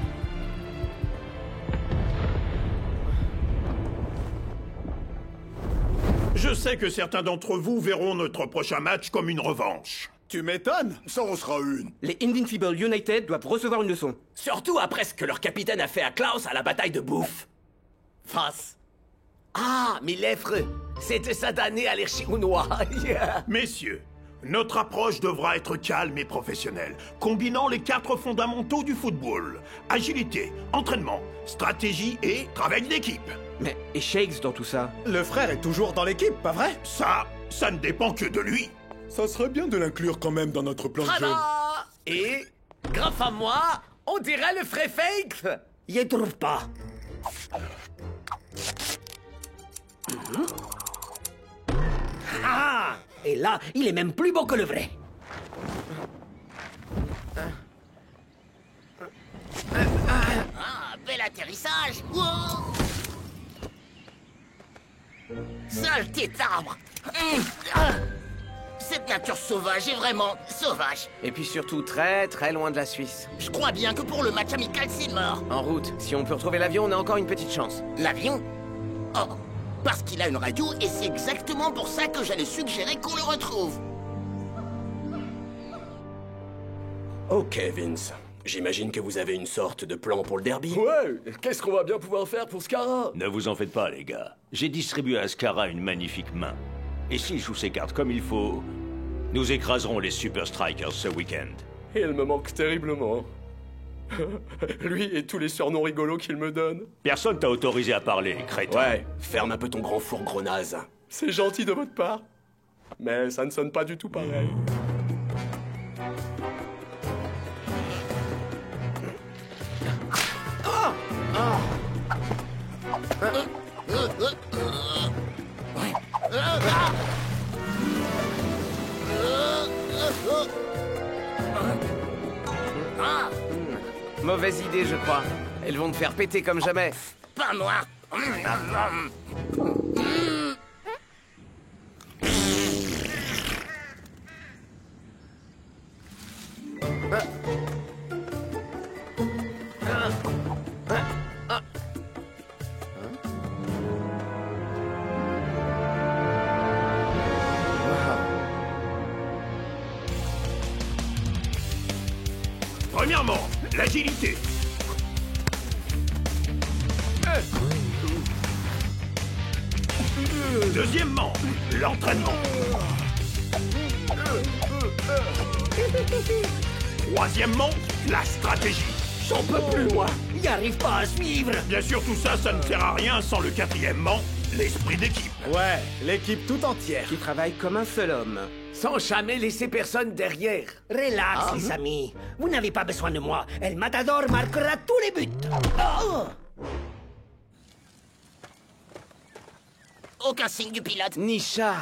Je sais que certains d'entre vous verront notre prochain match comme une revanche. Tu m'étonnes? Ça en sera une. Les Invincible United doivent recevoir une leçon. Surtout après ce que leur capitaine a fait à Klaus à la bataille de bouffe. Face. Ah, mais l'affreux. C'était satané allergique aux noix. Messieurs, notre approche devra être calme et professionnelle, combinant les 4 fondamentaux du football. Agilité, entraînement, stratégie et travail d'équipe. Mais et Shakes dans tout ça? Le frère est toujours dans l'équipe, pas vrai? Ça ne dépend que de lui. Ça serait bien de l'inclure quand même dans notre plan de jeu. Et, grâce à moi, on dirait le vrai fake. Y trouve pas. Ah! Et là, il est même plus beau que le vrai. Ah, bel atterrissage. Wow. Saleté d'arbre. Cette nature sauvage est vraiment sauvage. Et puis surtout très très loin de la Suisse. Je crois bien que pour le match amical, c'est mort. En route, si on peut retrouver l'avion, on a encore une petite chance. L'avion? Oh, parce qu'il a une radio et c'est exactement pour ça que j'allais suggérer qu'on le retrouve. Ok, Vince. J'imagine que vous avez une sorte de plan pour le derby. Ouais, qu'est-ce qu'on va bien pouvoir faire pour Scara? Ne vous en faites pas, les gars. J'ai distribué à Scara une magnifique main. Et s'il joue ses cartes comme il faut, nous écraserons les Super Strikers ce week-end. Il me manque terriblement. Lui et tous les surnoms rigolos qu'il me donne. Personne t'a autorisé à parler, crétin. Ouais, ferme un peu ton grand four, gros naze. C'est gentil de votre part, mais ça ne sonne pas du tout pareil. Mauvaise idée, je crois. Elles vont te faire péter comme jamais. Pas moi. Premièrement, l'agilité. Deuxièmement, l'entraînement. Troisièmement, la stratégie. J'en peux plus, moi. Il arrive pas à suivre. Bien sûr, tout ça, ça ne sert à rien sans le quatrièmement, l'esprit d'équipe. Ouais, l'équipe tout entière. Qui travaille comme un seul homme. Sans jamais laisser personne derrière. Relax, les amis. Vous n'avez pas besoin de moi. El Matador marquera tous les buts. Oh! Aucun signe du pilote. Nisha,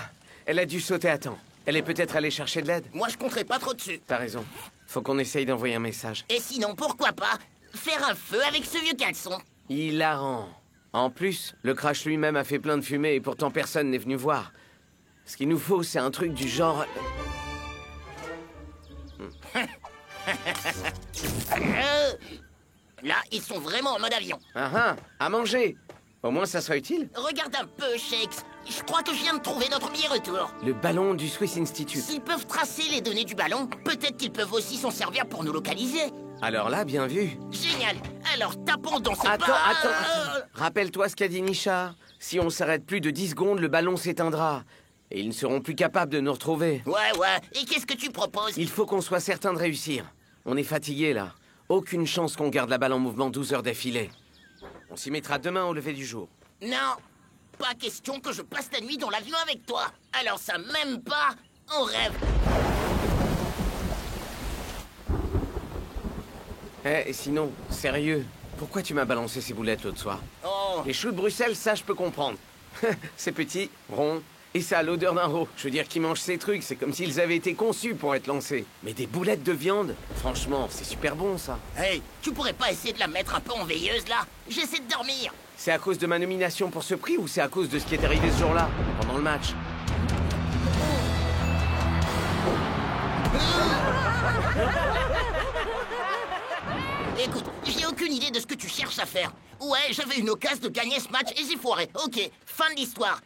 elle a dû sauter à temps. Elle est peut-être allée chercher de l'aide. Moi, je compterai pas trop dessus. T'as raison. Faut qu'on essaye d'envoyer un message. Et sinon, pourquoi pas faire un feu avec ce vieux caleçon? Hilarant. En plus, le crash lui-même a fait plein de fumée et pourtant personne n'est venu voir. Ce qu'il nous faut, c'est un truc du genre... Là, ils sont vraiment en mode avion. À manger. Au moins, ça sera utile. Regarde un peu, Shakes. Je crois que je viens de trouver notre billet retour. Le ballon du Swiss Institute. S'ils peuvent tracer les données du ballon, peut-être qu'ils peuvent aussi s'en servir pour nous localiser. Alors là, bien vu. Génial. Alors, tapons dans ce Attends. Rappelle-toi ce qu'a dit Nisha. Si on s'arrête plus de 10 secondes, le ballon s'éteindra. Et ils ne seront plus capables de nous retrouver. Ouais. Et qu'est-ce que tu proposes? Il faut qu'on soit certain de réussir. On est fatigué, là. Aucune chance qu'on garde la balle en mouvement 12 heures d'affilée. On s'y mettra demain au lever du jour. Non. Pas question que je passe la nuit dans l'avion avec toi. Alors ça, même pas en rêve. Et sinon, sérieux, pourquoi tu m'as balancé ces boulettes l'autre soir? Les choux de Bruxelles, ça je peux comprendre. C'est petit, rond, et ça a l'odeur d'un veau. Je veux dire, qui mange ces trucs, c'est comme s'ils avaient été conçus pour être lancés. Mais des boulettes de viande, franchement, c'est super bon ça. Hey, tu pourrais pas essayer de la mettre un peu en veilleuse là? J'essaie de dormir. C'est à cause de ma nomination pour ce prix ou c'est à cause de ce qui est arrivé ce jour-là, pendant le match? Écoute, j'ai aucune idée de ce que tu cherches à faire. Ouais, j'avais une occasion de gagner ce match et j'ai foiré. Ok, fin de l'histoire.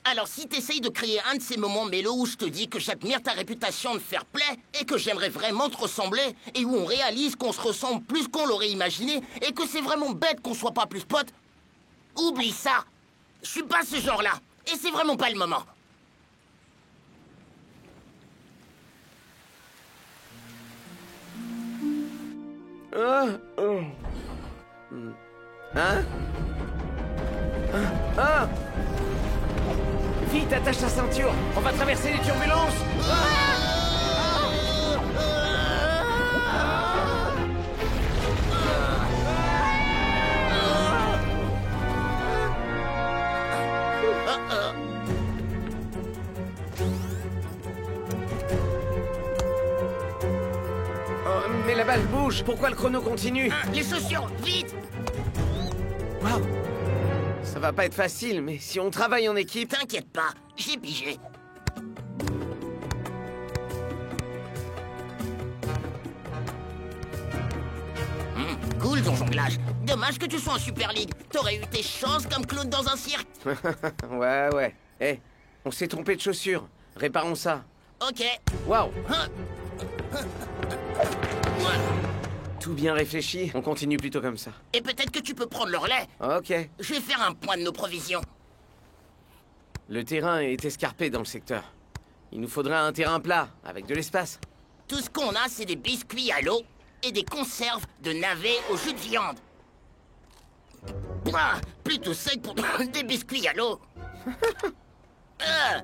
Alors si t'essayes de créer un de ces moments mélos où je te dis que j'admire ta réputation de fair play et que j'aimerais vraiment te ressembler et où on réalise qu'on se ressemble plus qu'on l'aurait imaginé et que c'est vraiment bête qu'on soit pas plus potes, oublie ça. Je suis pas ce genre-là et c'est vraiment pas le moment. Vite, attache ta ceinture. On va traverser les turbulences. Mais la balle bouge. Pourquoi le chrono continue? Les chaussures, vite! Waouh! Ça va pas être facile, mais si on travaille en équipe... T'inquiète pas, j'ai pigé. Cool ton jonglage. Dommage que tu sois en Super League. T'aurais eu tes chances comme Claude dans un cirque. Ouais. Eh, on s'est trompé de chaussures. Réparons ça. Ok. Waouh! Tout bien réfléchi. On continue plutôt comme ça. Et peut-être que tu peux prendre le relais. Ok. Je vais faire un point de nos provisions. Le terrain est escarpé dans le secteur. Il nous faudrait un terrain plat, avec de l'espace. Tout ce qu'on a, c'est des biscuits à l'eau et des conserves de navets au jus de viande. Plutôt sec pour des biscuits à l'eau.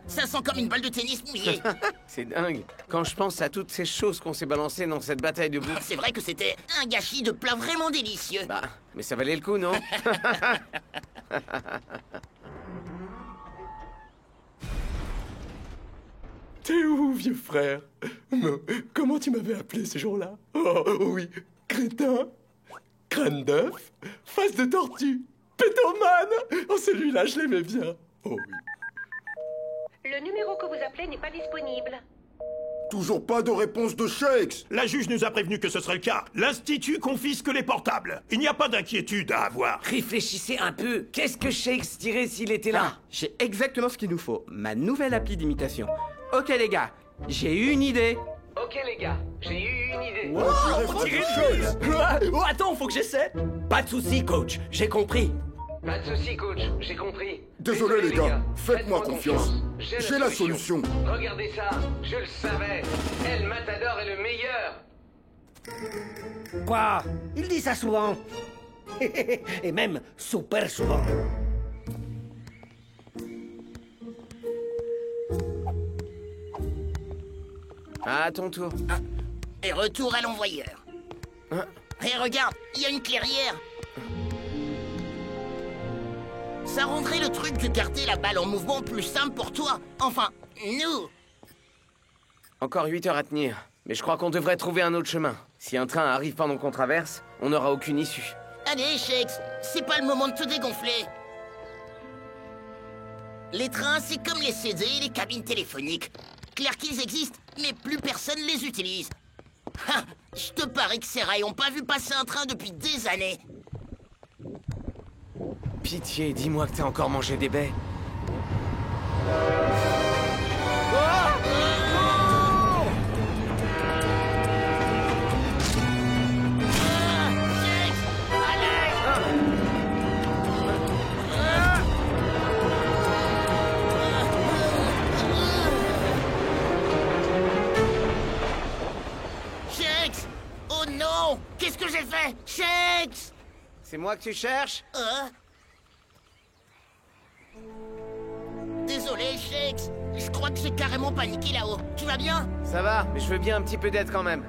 Ça sent comme une balle de tennis mouillée. C'est dingue. Quand je pense à toutes ces choses qu'on s'est balancées dans cette bataille de bouffe. C'est vrai que c'était un gâchis de plats vraiment délicieux. Bah, mais ça valait le coup, non? T'es où, vieux frère? Comment tu m'avais appelé ce jour-là? Oh oui, crétin, crâne d'œuf, face de tortue, pétomane. Oh, celui-là, je l'aimais bien. Oh oui. Le numéro que vous appelez n'est pas disponible. Toujours pas de réponse de Shakes. La juge nous a prévenu que ce serait le cas. L'Institut confisque les portables. Il n'y a pas d'inquiétude à avoir. Réfléchissez un peu. Qu'est-ce que Shakes dirait s'il était là? J'ai exactement ce qu'il nous faut. Ma nouvelle appli d'imitation. Ok les gars, j'ai eu une idée. Ok les gars, j'ai eu une idée. On dirait une chose. Oh, attends, faut que j'essaie. Pas de soucis, coach. J'ai compris. Pas de soucis, coach. J'ai compris. Désolé les gars, faites-moi confiance. J'ai la solution. Regardez ça, je le savais. El Matador est le meilleur. Quoi? Il dit ça souvent. Et même super souvent. À ton tour. Et retour à l'envoyeur. Et regarde, il y a une clairière. Ça rendrait le truc de garder la balle en mouvement plus simple pour toi. Enfin, nous. Encore 8 heures à tenir. Mais je crois qu'on devrait trouver un autre chemin. Si un train arrive pendant qu'on traverse, on n'aura aucune issue. Allez, Shakes, c'est pas le moment de te dégonfler. Les trains, c'est comme les CD et les cabines téléphoniques. Clair qu'ils existent, mais plus personne les utilise. Je te parie que ces rails ont pas vu passer un train depuis des années. Pitié, dis-moi que t'as encore mangé des baies. Shakes! Oh non! Qu'est-ce que j'ai fait? Shakes! C'est moi que tu cherches? Désolé, Shakes. Je crois que j'ai carrément paniqué là-haut. Tu vas bien? Ça va, mais je veux bien un petit peu d'aide quand même.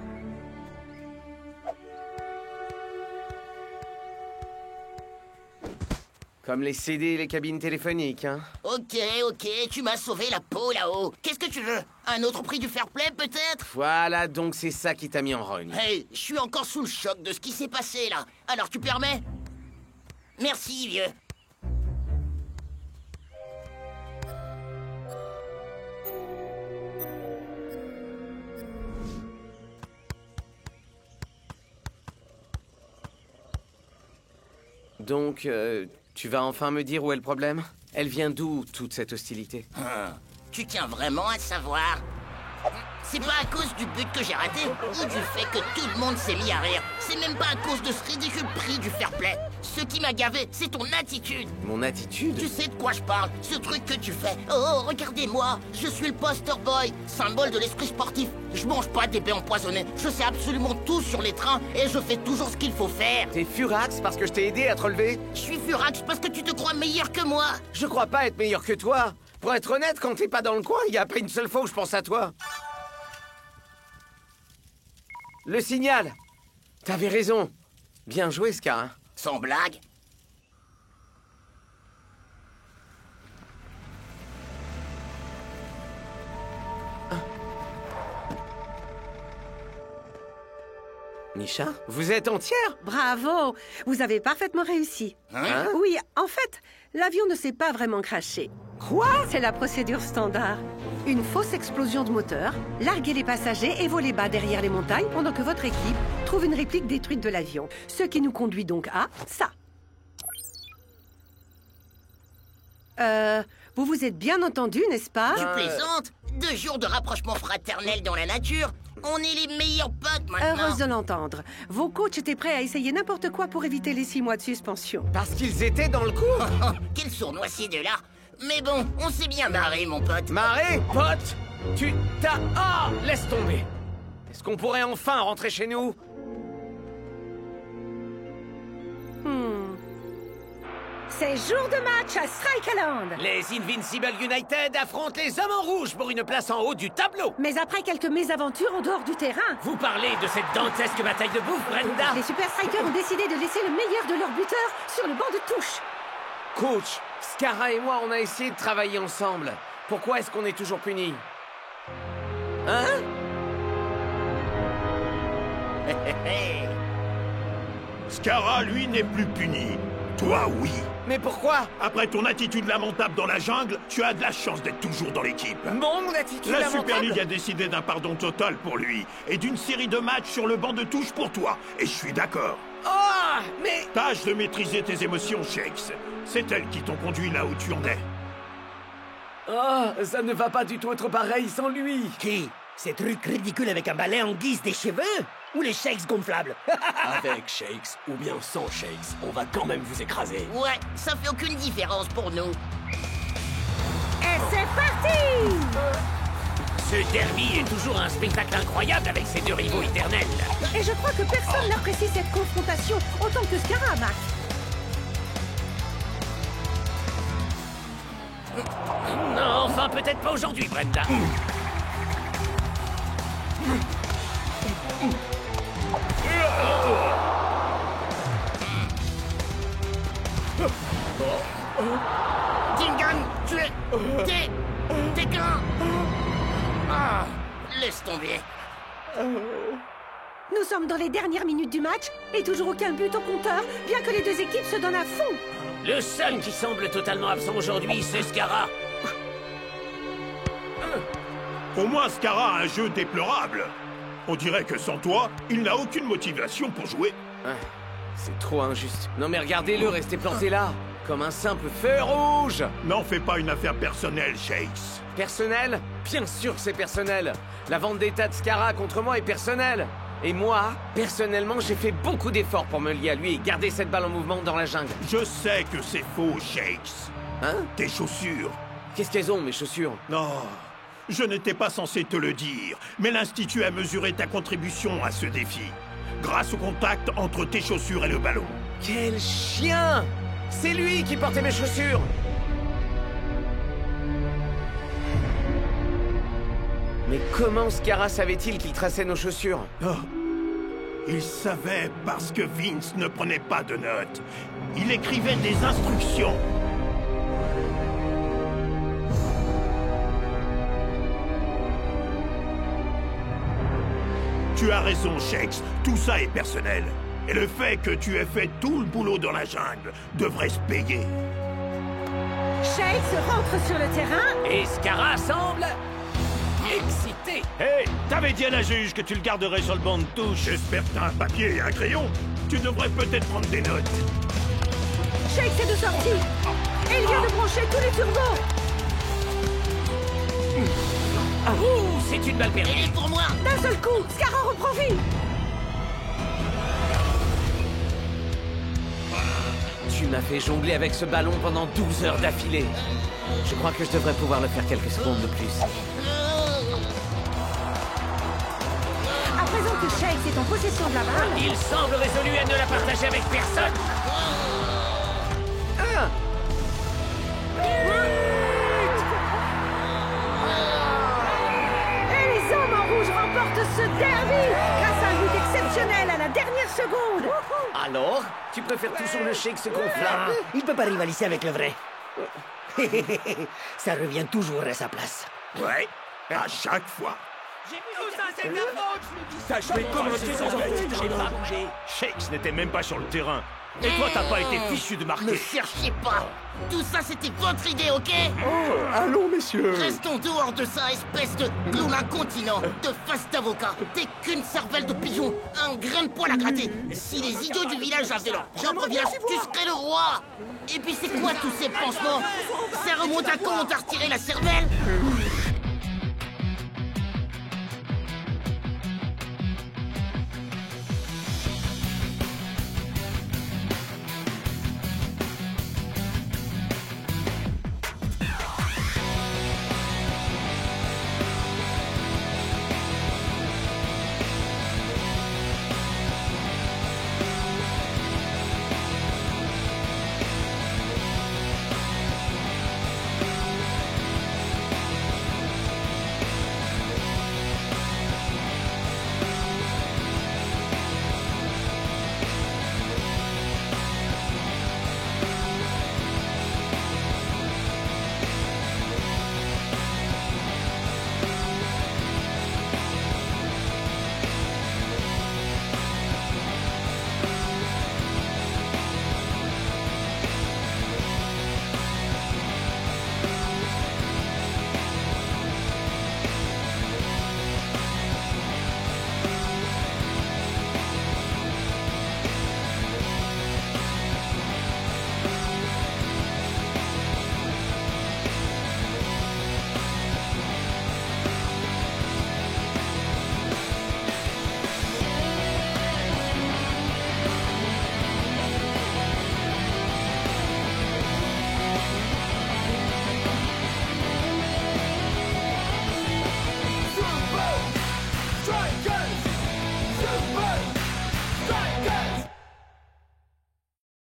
Comme les CD et les cabines téléphoniques, hein. Ok, tu m'as sauvé la peau là-haut. Qu'est-ce que tu veux? Un autre prix du fair play, peut-être? Voilà, donc c'est ça qui t'a mis en rogne. Hey, je suis encore sous le choc de ce qui s'est passé là. Alors tu permets? Merci, vieux. Donc, tu vas enfin me dire où est le problème? Elle vient d'où, toute cette hostilité? Tu tiens vraiment à savoir? C'est pas à cause du but que j'ai raté ou du fait que tout le monde s'est mis à rire. C'est même pas à cause de ce ridicule prix du fair play. Ce qui m'a gavé, c'est ton attitude. Mon attitude? Tu sais de quoi je parle? Ce truc que tu fais. Oh, regardez-moi. Je suis le poster boy, symbole de l'esprit sportif. Je mange pas des baies empoisonnées. Je sais absolument tout sur les trains et je fais toujours ce qu'il faut faire. T'es furax parce que je t'ai aidé à te relever? Je suis furax parce que tu te crois meilleur que moi. Je crois pas être meilleur que toi. Pour être honnête, quand t'es pas dans le coin, il y a pas une seule fois où je pense à toi. Le signal! T'avais raison. Bien joué, Scar. Hein. Sans blague. Nisha, vous êtes entière? Bravo! Vous avez parfaitement réussi. Hein? Oui, en fait, l'avion ne s'est pas vraiment crashé. Quoi? C'est la procédure standard. Une fausse explosion de moteur, larguer les passagers et voler bas derrière les montagnes pendant que votre équipe trouve une réplique détruite de l'avion. Ce qui nous conduit donc à ça. Vous vous êtes bien entendu, n'est-ce pas? Tu plaisantes? 2 jours de rapprochement fraternel dans la nature. On est les meilleurs potes maintenant. Heureuse de l'entendre. Vos coachs étaient prêts à essayer n'importe quoi pour éviter les 6 mois de suspension. Parce qu'ils étaient dans le coup? Quel sournois ces deux-là. Mais bon, on s'est bien marré, mon pote. Marré, pote? Tu t'as... Ah, laisse tomber. Est-ce qu'on pourrait enfin rentrer chez nous? C'est jour de match à Strike Island. Les Invincible United affrontent les Hommes en Rouge pour une place en haut du tableau. Mais après quelques mésaventures en dehors du terrain... Vous parlez de cette dantesque bataille de bouffe, Brenda? Les Super Strikers ont décidé de laisser le meilleur de leur buteur sur le banc de touche. Coach, Scara et moi, on a essayé de travailler ensemble. Pourquoi est-ce qu'on est toujours punis? Hein? Scara, lui, n'est plus puni. Toi, oui. Mais pourquoi? Après ton attitude lamentable dans la jungle, tu as de la chance d'être toujours dans l'équipe. Mon attitude La lamentable? Super League a décidé d'un pardon total pour lui et d'une série de matchs sur le banc de touche pour toi. Et je suis d'accord. Oh, mais... Tâche de maîtriser tes émotions, Shakes. C'est elles qui t'ont conduit là où tu en es. Oh, ça ne va pas du tout être pareil sans lui. Qui? Ces trucs ridicules avec un balai en guise des cheveux? Ou les shakes gonflables? Avec shakes ou bien sans shakes, on va quand même vous écraser. Ouais, ça fait aucune différence pour nous. Et c'est parti! Ce derby est toujours un spectacle incroyable avec ces deux rivaux éternels. Et je crois que personne n'apprécie cette confrontation autant que Scara, Mac. Non, enfin peut-être pas aujourd'hui, Brenda. Dingan, tu es... T'es qu'un... Ah, laisse tomber. Nous sommes dans les dernières minutes du match et toujours aucun but au compteur, bien que les deux équipes se donnent à fond. Le seul qui semble totalement absent aujourd'hui, c'est Scara. Au moins, Scara a un jeu déplorable. On dirait que sans toi, il n'a aucune motivation pour jouer. C'est trop injuste. Non mais regardez-le, rester planté là, comme un simple feu rouge. N'en fais pas une affaire personnelle, Shakes. Personnel? Bien sûr que c'est personnel. La vendetta de Scara contre moi est personnelle. Et moi, personnellement, j'ai fait beaucoup d'efforts pour me lier à lui et garder cette balle en mouvement dans la jungle. Je sais que c'est faux, Shakes. Hein? Tes chaussures. Qu'est-ce qu'elles ont, mes chaussures? Non, je n'étais pas censé te le dire, mais l'Institut a mesuré ta contribution à ce défi, grâce au contact entre tes chaussures et le ballon. Quel chien! C'est lui qui portait mes chaussures! Mais comment Scara savait-il qu'il traçait nos chaussures? Oh. Il savait parce que Vince ne prenait pas de notes. Il écrivait des instructions. Tu as raison, Shakes. Tout ça est personnel. Et le fait que tu aies fait tout le boulot dans la jungle devrait se payer. Shakes rentre sur le terrain. Et Scara semble... excité. Hé, t'avais dit à la juge que tu le garderais sur le banc de touche. J'espère que t'as un papier et un crayon. Tu devrais peut-être prendre des notes. Shakes est de sortie. Et il vient de brancher tous les turbos. Ouh, c'est une balle perdue. Il est pour moi. D'un seul coup, Scara reprend vie. Tu m'as fait jongler avec ce ballon pendant 12 heures d'affilée. Je crois que je devrais pouvoir le faire quelques secondes de plus. À présent que Shakes est en possession de la balle... Il semble résolu à ne la partager avec personne. Et les Hommes en Rouge remportent ce derby grâce à un but exceptionnel à la dernière seconde. Alors, tu préfères toujours le Shakes gonflable? Il peut pas rivaliser avec le vrai. Ça revient toujours à sa place. Ouais, à chaque fois. Tout ça, c'est ta faute! T'as joué comme un sans j'ai pas bougé. Shakes n'était même pas sur le terrain. Et toi, t'as pas été fichu de Ne marquer. cherchez pas. Tout ça, c'était votre idée, ok? Allons, messieurs. Restons dehors de ça, espèce de clown incontinent, de face d'avocat. T'es qu'une cervelle de pigeon, un grain de poil à gratter. Si les idiots du village avaient leur propre village, tu serais le roi. Et puis c'est quoi tous ces pansements? Ça remonte à quand on t'a retiré la cervelle?